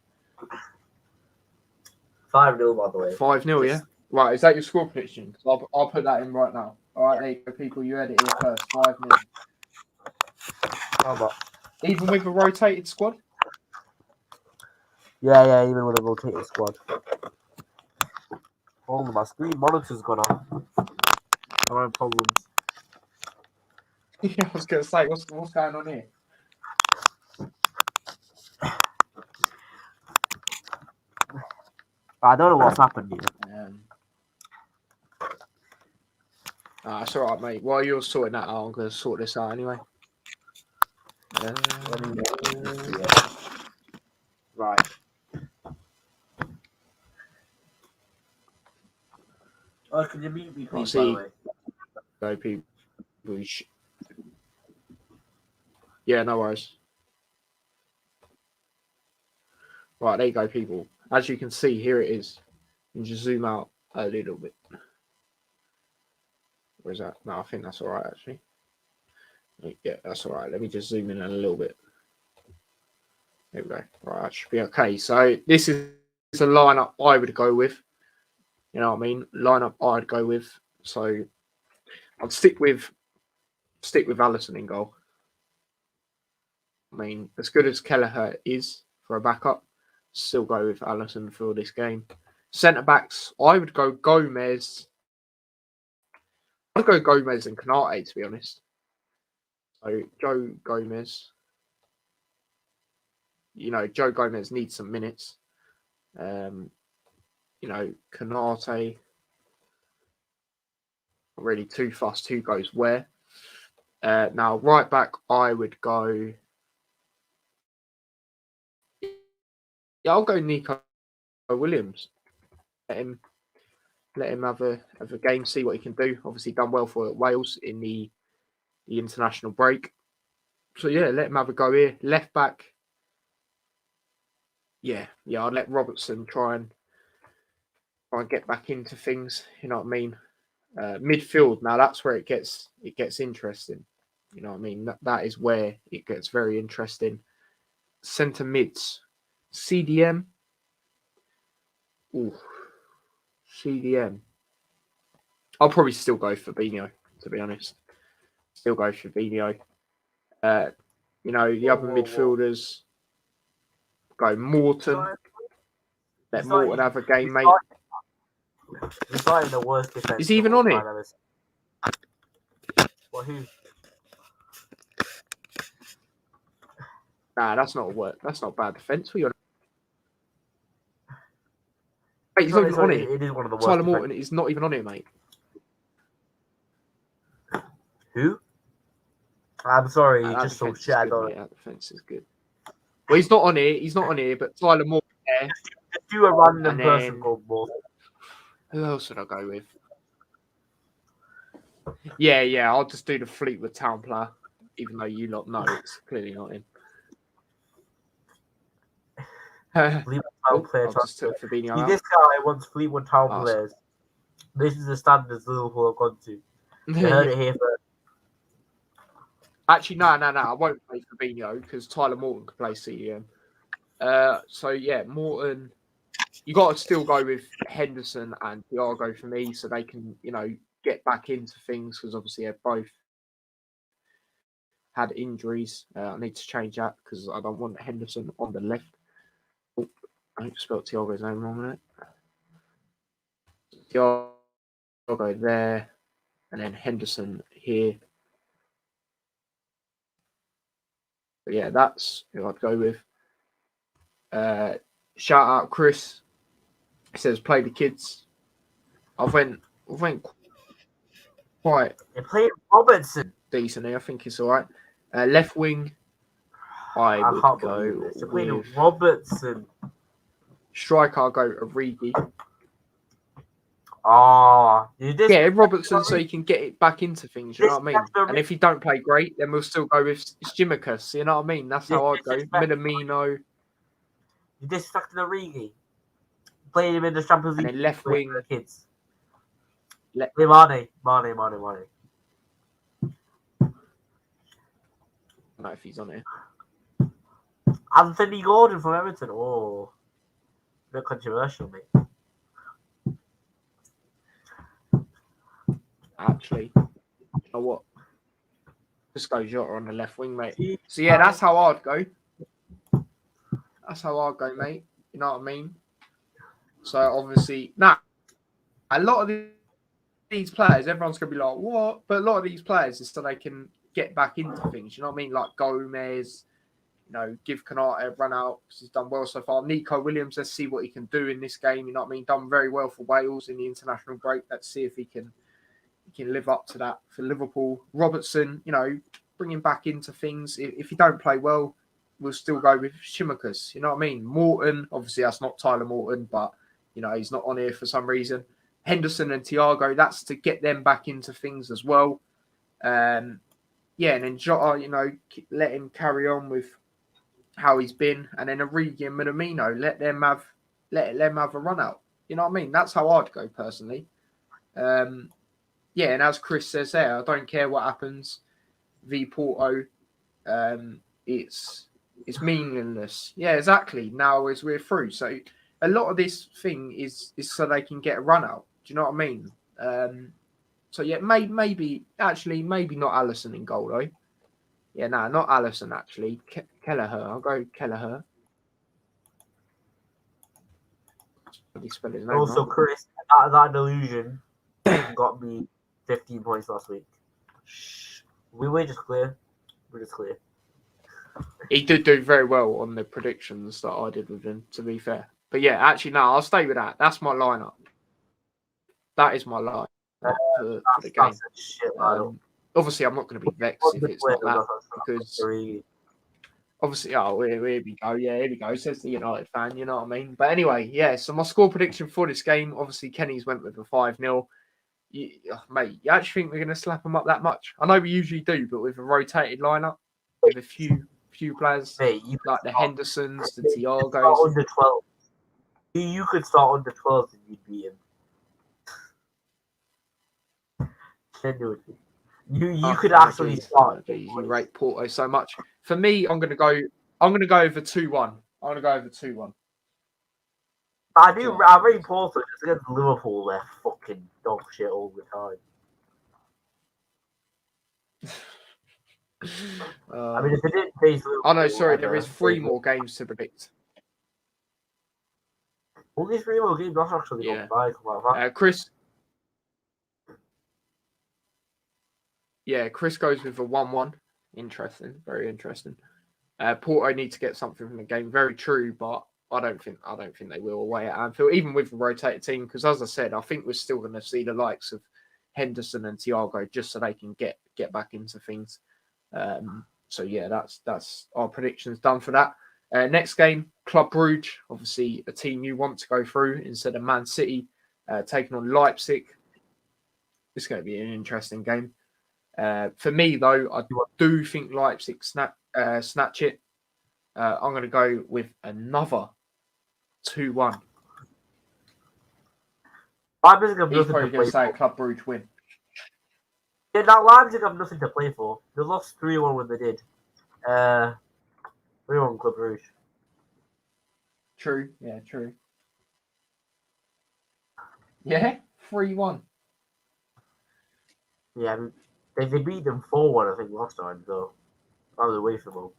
B: 5-0, by the way.
A: 5-0, yeah? Right, is that your score prediction? I'll put that in right now. All right, there you go, people. You heard it here first. 5-0. Even with a rotated squad?
B: Yeah, even with a rotated squad. Hold on, my screen monitor's gone off. I'm having problems.
A: Yeah, I was going to say, what's going on here?
B: I don't know what's happened here.
A: It's all right, mate. While you're sorting that out, I'm going to sort this out anyway.
B: Right. Oh, can you mute me, please, by the way?
A: Go, people. Yeah, no worries. Right, there you go, people. As you can see, here it is. You can just zoom out a little bit. Where's that? No, I think that's all right, actually. Yeah, that's all right. Let me just zoom in a little bit. There we go. Right, that should be okay. So this is a lineup I would go with. You know what I mean? Lineup I'd go with. So I'd stick with Alisson in goal. I mean, as good as Kelleher is for a backup, still go with Alisson for this game. Centre backs, I would go Gomez. I'd go Gomez and Canate, to be honest. So Joe Gomez. You know, Joe Gomez needs some minutes. You know, Canate. Not really too fast who goes where. Now, right back, I would go. Yeah, I'll go Nico Williams. Let him have a game, see what he can do. Obviously, done well for Wales in the international break. So yeah, let him have a go here. Left back. Yeah, I'd let Robertson try and get back into things. You know what I mean? Midfield. Now that's where it gets interesting. You know what I mean? That is where it gets very interesting. Centre mids. CDM. Ooh, CDM. I'll probably still go for Fabinho, to be honest. Still go for Fabinho. You know, the other midfielders go Morton. Let Morton have a game, mate.
B: He's not in the worst defense.
A: Is he even on it?
B: Well, who?
A: Nah, that's not a work. That's not bad defence. Wait, he's not even on it.
B: It is one of the worst.
A: Tyler Morton is not even on it, mate.
B: Who? I'm sorry,
A: Nah,
B: just so shit.
A: That defence is good. Well, he's not on here. He's not on here, but Tyler Morton there.
B: Just do a random person called Morton.
A: Who else would I go with? Yeah. I'll just do the Fleetwood Town player, even though you lot know it's clearly not him.
B: Fleetwood Town player.
A: Just took Fabinho out.
B: This guy wants Fleetwood Town players. This is the standards Liverpool have gone to. You heard it here first.
A: Actually, no. I won't play Fabinho because Tyler Morton could play CDM. So yeah, Morton. You got to still go with Henderson and Thiago for me, so they can, you know, get back into things because obviously they've both had injuries. I need to change that because I don't want Henderson on the left. Oh, I spelled Thiago's name wrong on it. Thiago there, and then Henderson here. But yeah, that's who I'd go with. Shout out Chris. He says play the kids. I went quite.
B: They played Robertson
A: Decently, I think it's all right. Left wing. I would go with
B: Robertson.
A: Striker. I'll go Origi.
B: Yeah,
A: Robertson, so you can get it back into things. You know what I mean? And if he don't play great, then we'll still go with Stimikas. You know what I mean? That's how I'd go. Minamino.
B: You disrespected Origi. Playing him in the Champions League.
A: And then left wing.
B: For kids. Mane.
A: I don't know if he's on here.
B: Anthony Gordon from Everton. Oh, a bit controversial, mate.
A: Actually, you know what? Just go Jota on the left wing, mate. So yeah, that's how I'd go. That's how I'd go, mate. You know what I mean? So obviously, a lot of these players, everyone's gonna be like, what? But a lot of these players is so they can get back into things. You know what I mean? Like Gomez, you know, give Konate a run out because he's done well so far. Nico Williams, let's see what he can do in this game. You know what I mean? Done very well for Wales in the international break. Let's see if he can live up to that for Liverpool. Robertson, you know, bring him back into things. If he don't play well, we'll still go with Stimikas. You know what I mean? Morton, obviously that's not Tyler Morton, but you know he's not on here for some reason. Henderson and Thiago, that's to get them back into things as well. And then Jota, you know, let him carry on with how he's been, and then Origi and Minamino, let them have a run out. You know what I mean? That's how I'd go personally. And as Chris says there, I don't care what happens. V Porto, it's meaningless. Yeah, exactly. Now as we're through, so a lot of this thing is so they can get a run out. Do you know what I mean? So yeah, maybe not Alisson in goal though. Yeah, no, not Alisson actually. Kelleher. I'll go Kelleher.
B: Also,
A: wrong.
B: Chris, that delusion got me 15 points last week. We're just clear.
A: He did do very well on the predictions that I did with him, to be fair. But yeah, actually, no, I'll stay with that. That's my lineup. That is my lineup for the game. obviously I'm not going to be vexed if it's not that, because obviously, oh, here we go. Yeah, here we go. Says the United fan, you know what I mean? But anyway, yeah, so my score prediction for this game, obviously Kenny's went with a 5-0. Mate, you actually think we're going to slap them up that much? I know we usually do, but with a rotated lineup, with a few players,
B: mate,
A: like the Hendersons, the Thiagos.
B: Under 12. You could start under 12 and you'd beat him. Genuinely. You could actually start.
A: You rate Porto so much. For me, I'm gonna go over 2-1. I'm gonna go over 2-1.
B: I rate Porto just against Liverpool. They're fucking dog shit all the time. I mean, if they didn't face Liverpool,
A: oh no, sorry, there is 3 more games to predict.
B: Only 3 more games. That's actually not bad.
A: Chris. Yeah, Chris goes with a 1-1. Interesting, very interesting. Porto need to get something from the game. Very true, but I don't think they will away at Anfield, even with a rotated team. Because as I said, I think we're still going to see the likes of Henderson and Thiago just so they can get back into things. So yeah, that's our predictions done for that. Next game, Club Brugge, obviously a team you want to go through instead of Man City, taking on Leipzig. It's going to be an interesting game. For me, though, I do think Leipzig snatch it. I'm going to go with another 2-1.
B: Leipzig have
A: He's
B: nothing
A: probably
B: to
A: going to
B: play
A: say
B: for.
A: Club Brugge win.
B: Yeah, now Leipzig have nothing to play for. They lost 3-1 when they did. 3-1 Club Brugge.
A: True. Yeah, true. Yeah, 3-1.
B: Yeah, I mean, they beat them 4-1, I think, last time, so I was away from home.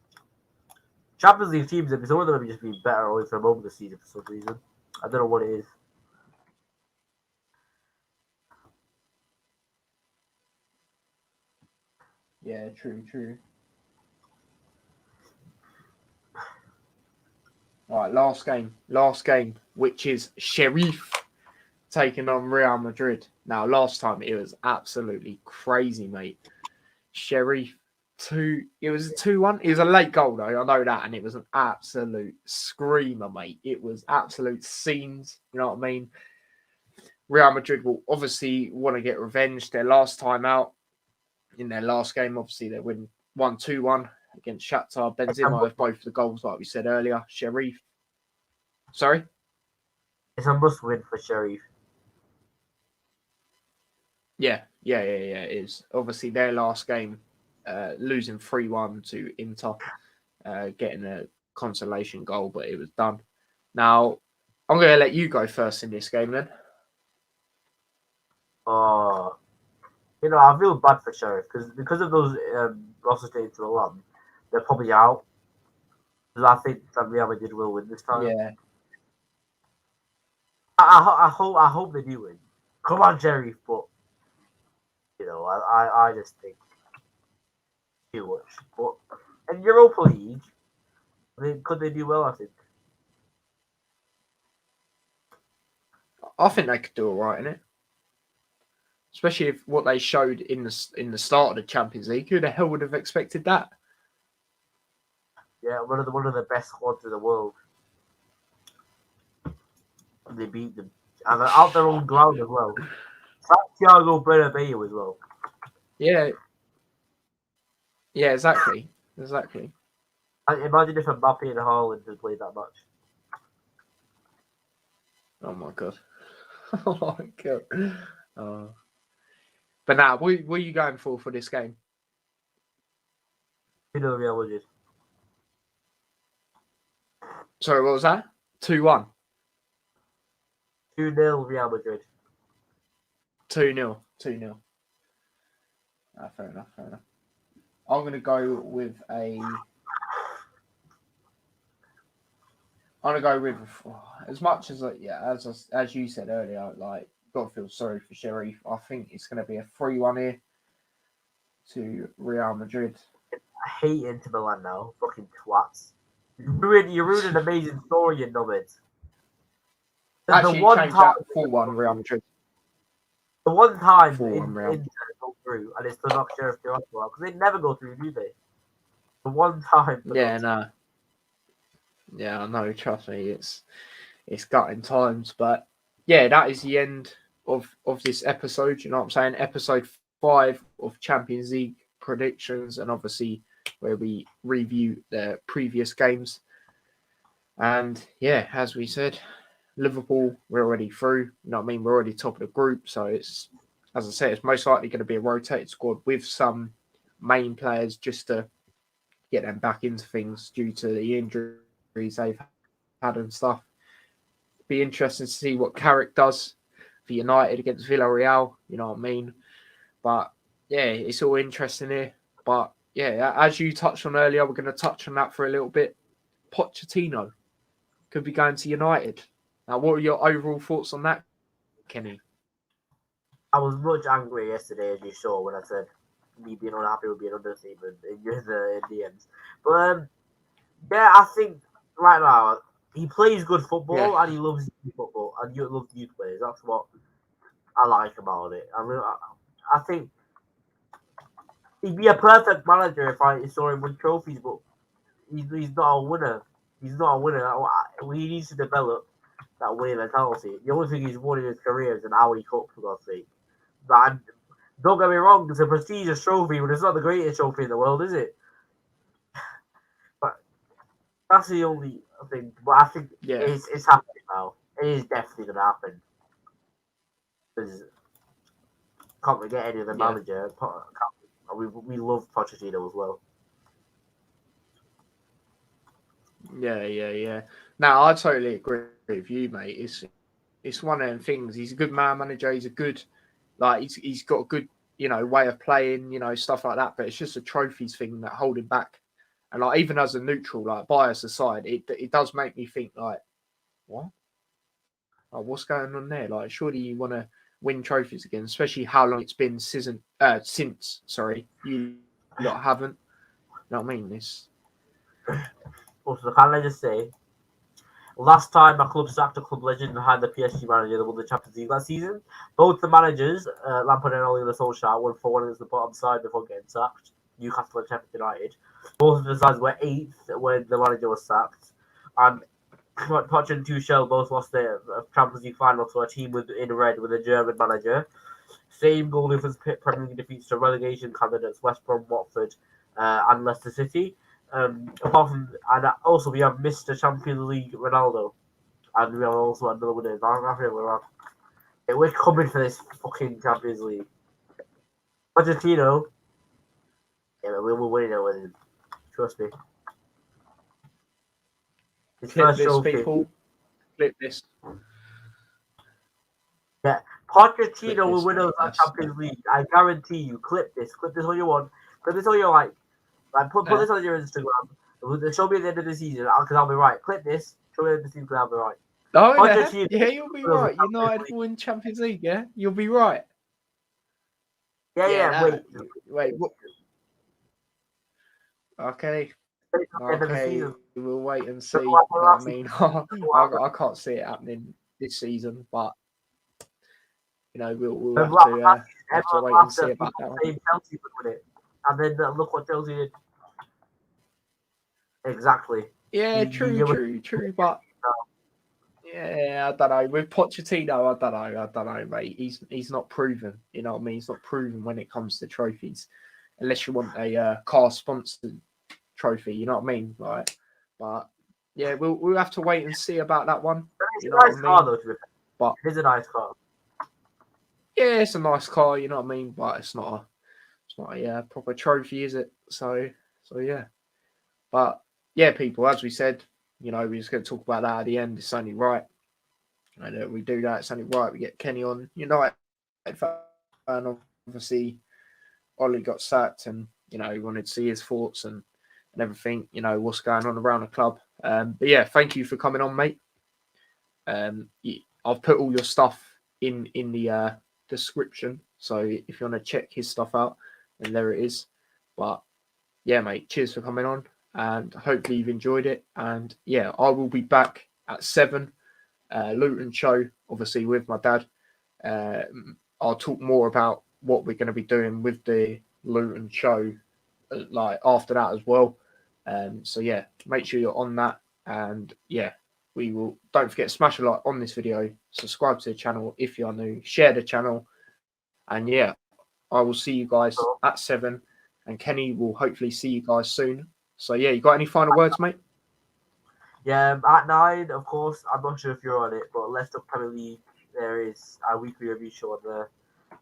B: Champions League teams, some of them have just been better away from home this season for some reason. I don't know what it is.
A: Yeah, true. All right, last game, which is Sheriff taking on Real Madrid. Now, last time it was absolutely crazy, mate. Sheriff 2. It was a 2-1. It was a late goal, though. I know that, and it was an absolute screamer, mate. It was absolute scenes. You know what I mean? Real Madrid will obviously want to get revenge. Their last time out in their last game, obviously they win 1-2-1 against Shakhtar. Benzema with both the goals, like we said earlier. Sheriff. Sorry?
B: It's a must-win for Sheriff.
A: Yeah, it is. Obviously, their last game, losing 3-1 to Inter, getting a consolation goal, but it was done. Now, I'm going to let you go first in this game, then.
B: I feel bad for Sheriff because of those losses to Milan, they're probably out. Because I think that Real Madrid will win this time.
A: Yeah.
B: I hope they do win. Come on, Sheriff, but I just think too much. But in Europa League, I mean, could they do well?
A: I think they could do all right in it. Especially if what they showed in the start of the Champions League. Who the hell would have expected that?
B: Yeah, one of the best squads in the world. And they beat them. And they're out their own ground as well. Santiago Bernabeu as well.
A: Yeah. Yeah, exactly. Exactly.
B: Imagine if Mbappe and Haaland had played that much.
A: Oh my god. Oh my god. Oh. But now, what are you going for this game?
B: Real Madrid.
A: Sorry, what was that? 2-1.
B: 2-0 Real Madrid.
A: 2-0. Fair enough. I'm going to go with as much as as you said earlier, like, got to feel sorry for Sheriff. I think it's going to be a 3-1 here to Real Madrid.
B: I hate Inter Milan now. Fucking twats. You ruined an amazing story, you nubbins.
A: Actually, change that 4-1 Real Madrid.
B: The one time
A: 4-1
B: in
A: round.
B: go through, and it's to knock Sheriff Tiraspol out, because they never go through, do they? The one time.
A: Yeah, no. Yeah, I know. Trust me, it's gutting times, but yeah, that is the end of this episode. You know what I'm saying? Episode 5 of Champions League predictions, and obviously where we review the previous games. And yeah, as we said, Liverpool, we're already through. You know what I mean? We're already top of the group, so it's, as I said, it's most likely going to be a rotated squad with some main players just to get them back into things due to the injuries they've had and stuff. Be interesting to see what Carrick does for United against Villarreal. You know what I mean? But yeah, it's all interesting here. But yeah, as you touched on earlier, we're going to touch on that for a little bit. Pochettino could be going to United. Now, what are your overall thoughts on that, Kenny?
B: I was much angry yesterday, as you saw, when I said me being unhappy would be an understatement in the DMs. But yeah, I think right now he plays good football and he loves football and you love youth players. That's what I like about it. I mean, I think he'd be a perfect manager if I saw him win trophies, but he's not a winner. He's not a winner. He needs to develop that winning mentality. The only thing he's won in his career is an Audi Cup, for God's sake. But don't get me wrong, it's a prestigious trophy, but it's not the greatest trophy in the world, is it? But that's the only thing. But I think it's happening now. It is definitely going to happen. Because can't we get any other manager? We love Pochettino as well.
A: Yeah. Now, I totally agree with you, mate. It's one of them things. He's a good man manager. He's a good, he's got a good, way of playing, stuff like that. But it's just a trophies thing that hold him back. And even as a neutral, bias aside, it does make me think what? What's going on there? Surely you want to win trophies again, especially how long it's been since you lot haven't. You know what I mean?
B: Also, can I just say, last time a club sacked a club legend and had the PSG manager that won the Champions League last season, both the managers, Lampard and Ole Gunnar Solskjaer, won 4-1 against the bottom side before getting sacked. Newcastle and Sheffield United. Both of the sides were 8th when the manager was sacked. And Poch and Tuchel both lost their Champions League final to a team in red with a German manager. Same goal difference Premier League defeats to relegation candidates West Brom, Watford, and Leicester City. Apart from, and also we have Mr. Champions League Ronaldo, and we have also another winner. We're coming for this fucking Champions League. Pochettino, yeah, we will win it with him. Trust me. His
A: Clip this, people. Clip this.
B: Yeah, Pochettino will win us that Champions League. I guarantee you. Clip this all you want. Clip this all you like. Put this on your Instagram. Show me at the end of the season, because I'll be right. Clip this. Show me at the end of the season, because I'll be right.
A: Oh, yeah, you'll be right. United will win Champions League, yeah? You'll be right.
B: Yeah,
A: wait. What? Okay, we'll wait and see. I mean, I can't see it happening this season, but we'll have to wait and see about that one.
B: Chelsea would win it, and then look what Chelsea did. Exactly.
A: Yeah, true, but yeah, I don't know. With Pochettino, I don't know, mate. He's not proven. You know what I mean? He's not proven when it comes to trophies, unless you want a car sponsored trophy. You know what I mean? But yeah, we'll have to wait and see about that one.
B: It's a nice car, though. But it's a nice car.
A: Yeah, it's a nice car. You know what I mean? But it's not a proper trophy, is it? So yeah. But yeah, people, as we said, we're just going to talk about that at the end. It's only right. And we do that. It's only right. We get Kenny on United fan. Obviously, Ollie got sacked, and he wanted to see his thoughts and everything. What's going on around the club. But yeah, thank you for coming on, mate. I've put all your stuff in the description, so if you want to check his stuff out, then there it is. But yeah, mate, cheers for coming on, and hopefully you've enjoyed it. And yeah, I will be back at 7, Luton show, obviously with my dad. I'll talk more about what we're going to be doing with the Luton show, like after that as well. So yeah, make sure you're on that, and yeah, we will. Don't forget to smash a like on this video, subscribe to the channel if you are new, share the channel, and yeah, I will see you guys at 7, and Kenny will hopefully see you guys soon. So yeah, you got any final words, mate?
B: Yeah, at 9, of course. I'm not sure if you're on it, but Let's Talk Premier League. There is a weekly review show on there,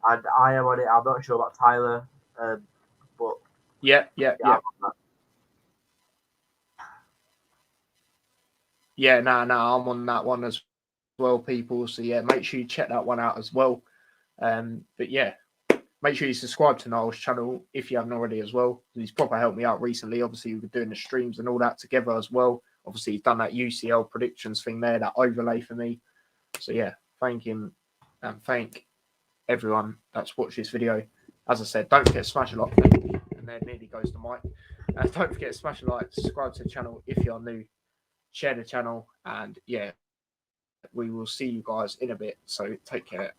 B: and I am on it. I'm not sure about Tyler, but
A: Yeah. Yeah, I'm on that one as well, people. So yeah, make sure you check that one out as well. But yeah, make sure you subscribe to Niall's channel if you haven't already as well. He's proper helped me out recently. Obviously, we've been doing the streams and all that together as well. Obviously, he's done that UCL predictions thing there, that overlay for me. So yeah, thank him and thank everyone that's watched this video. As I said, don't forget to smash a like, and there nearly goes the mic. Don't forget to smash a like, subscribe to the channel if you are new, share the channel, and yeah, we will see you guys in a bit. So take care.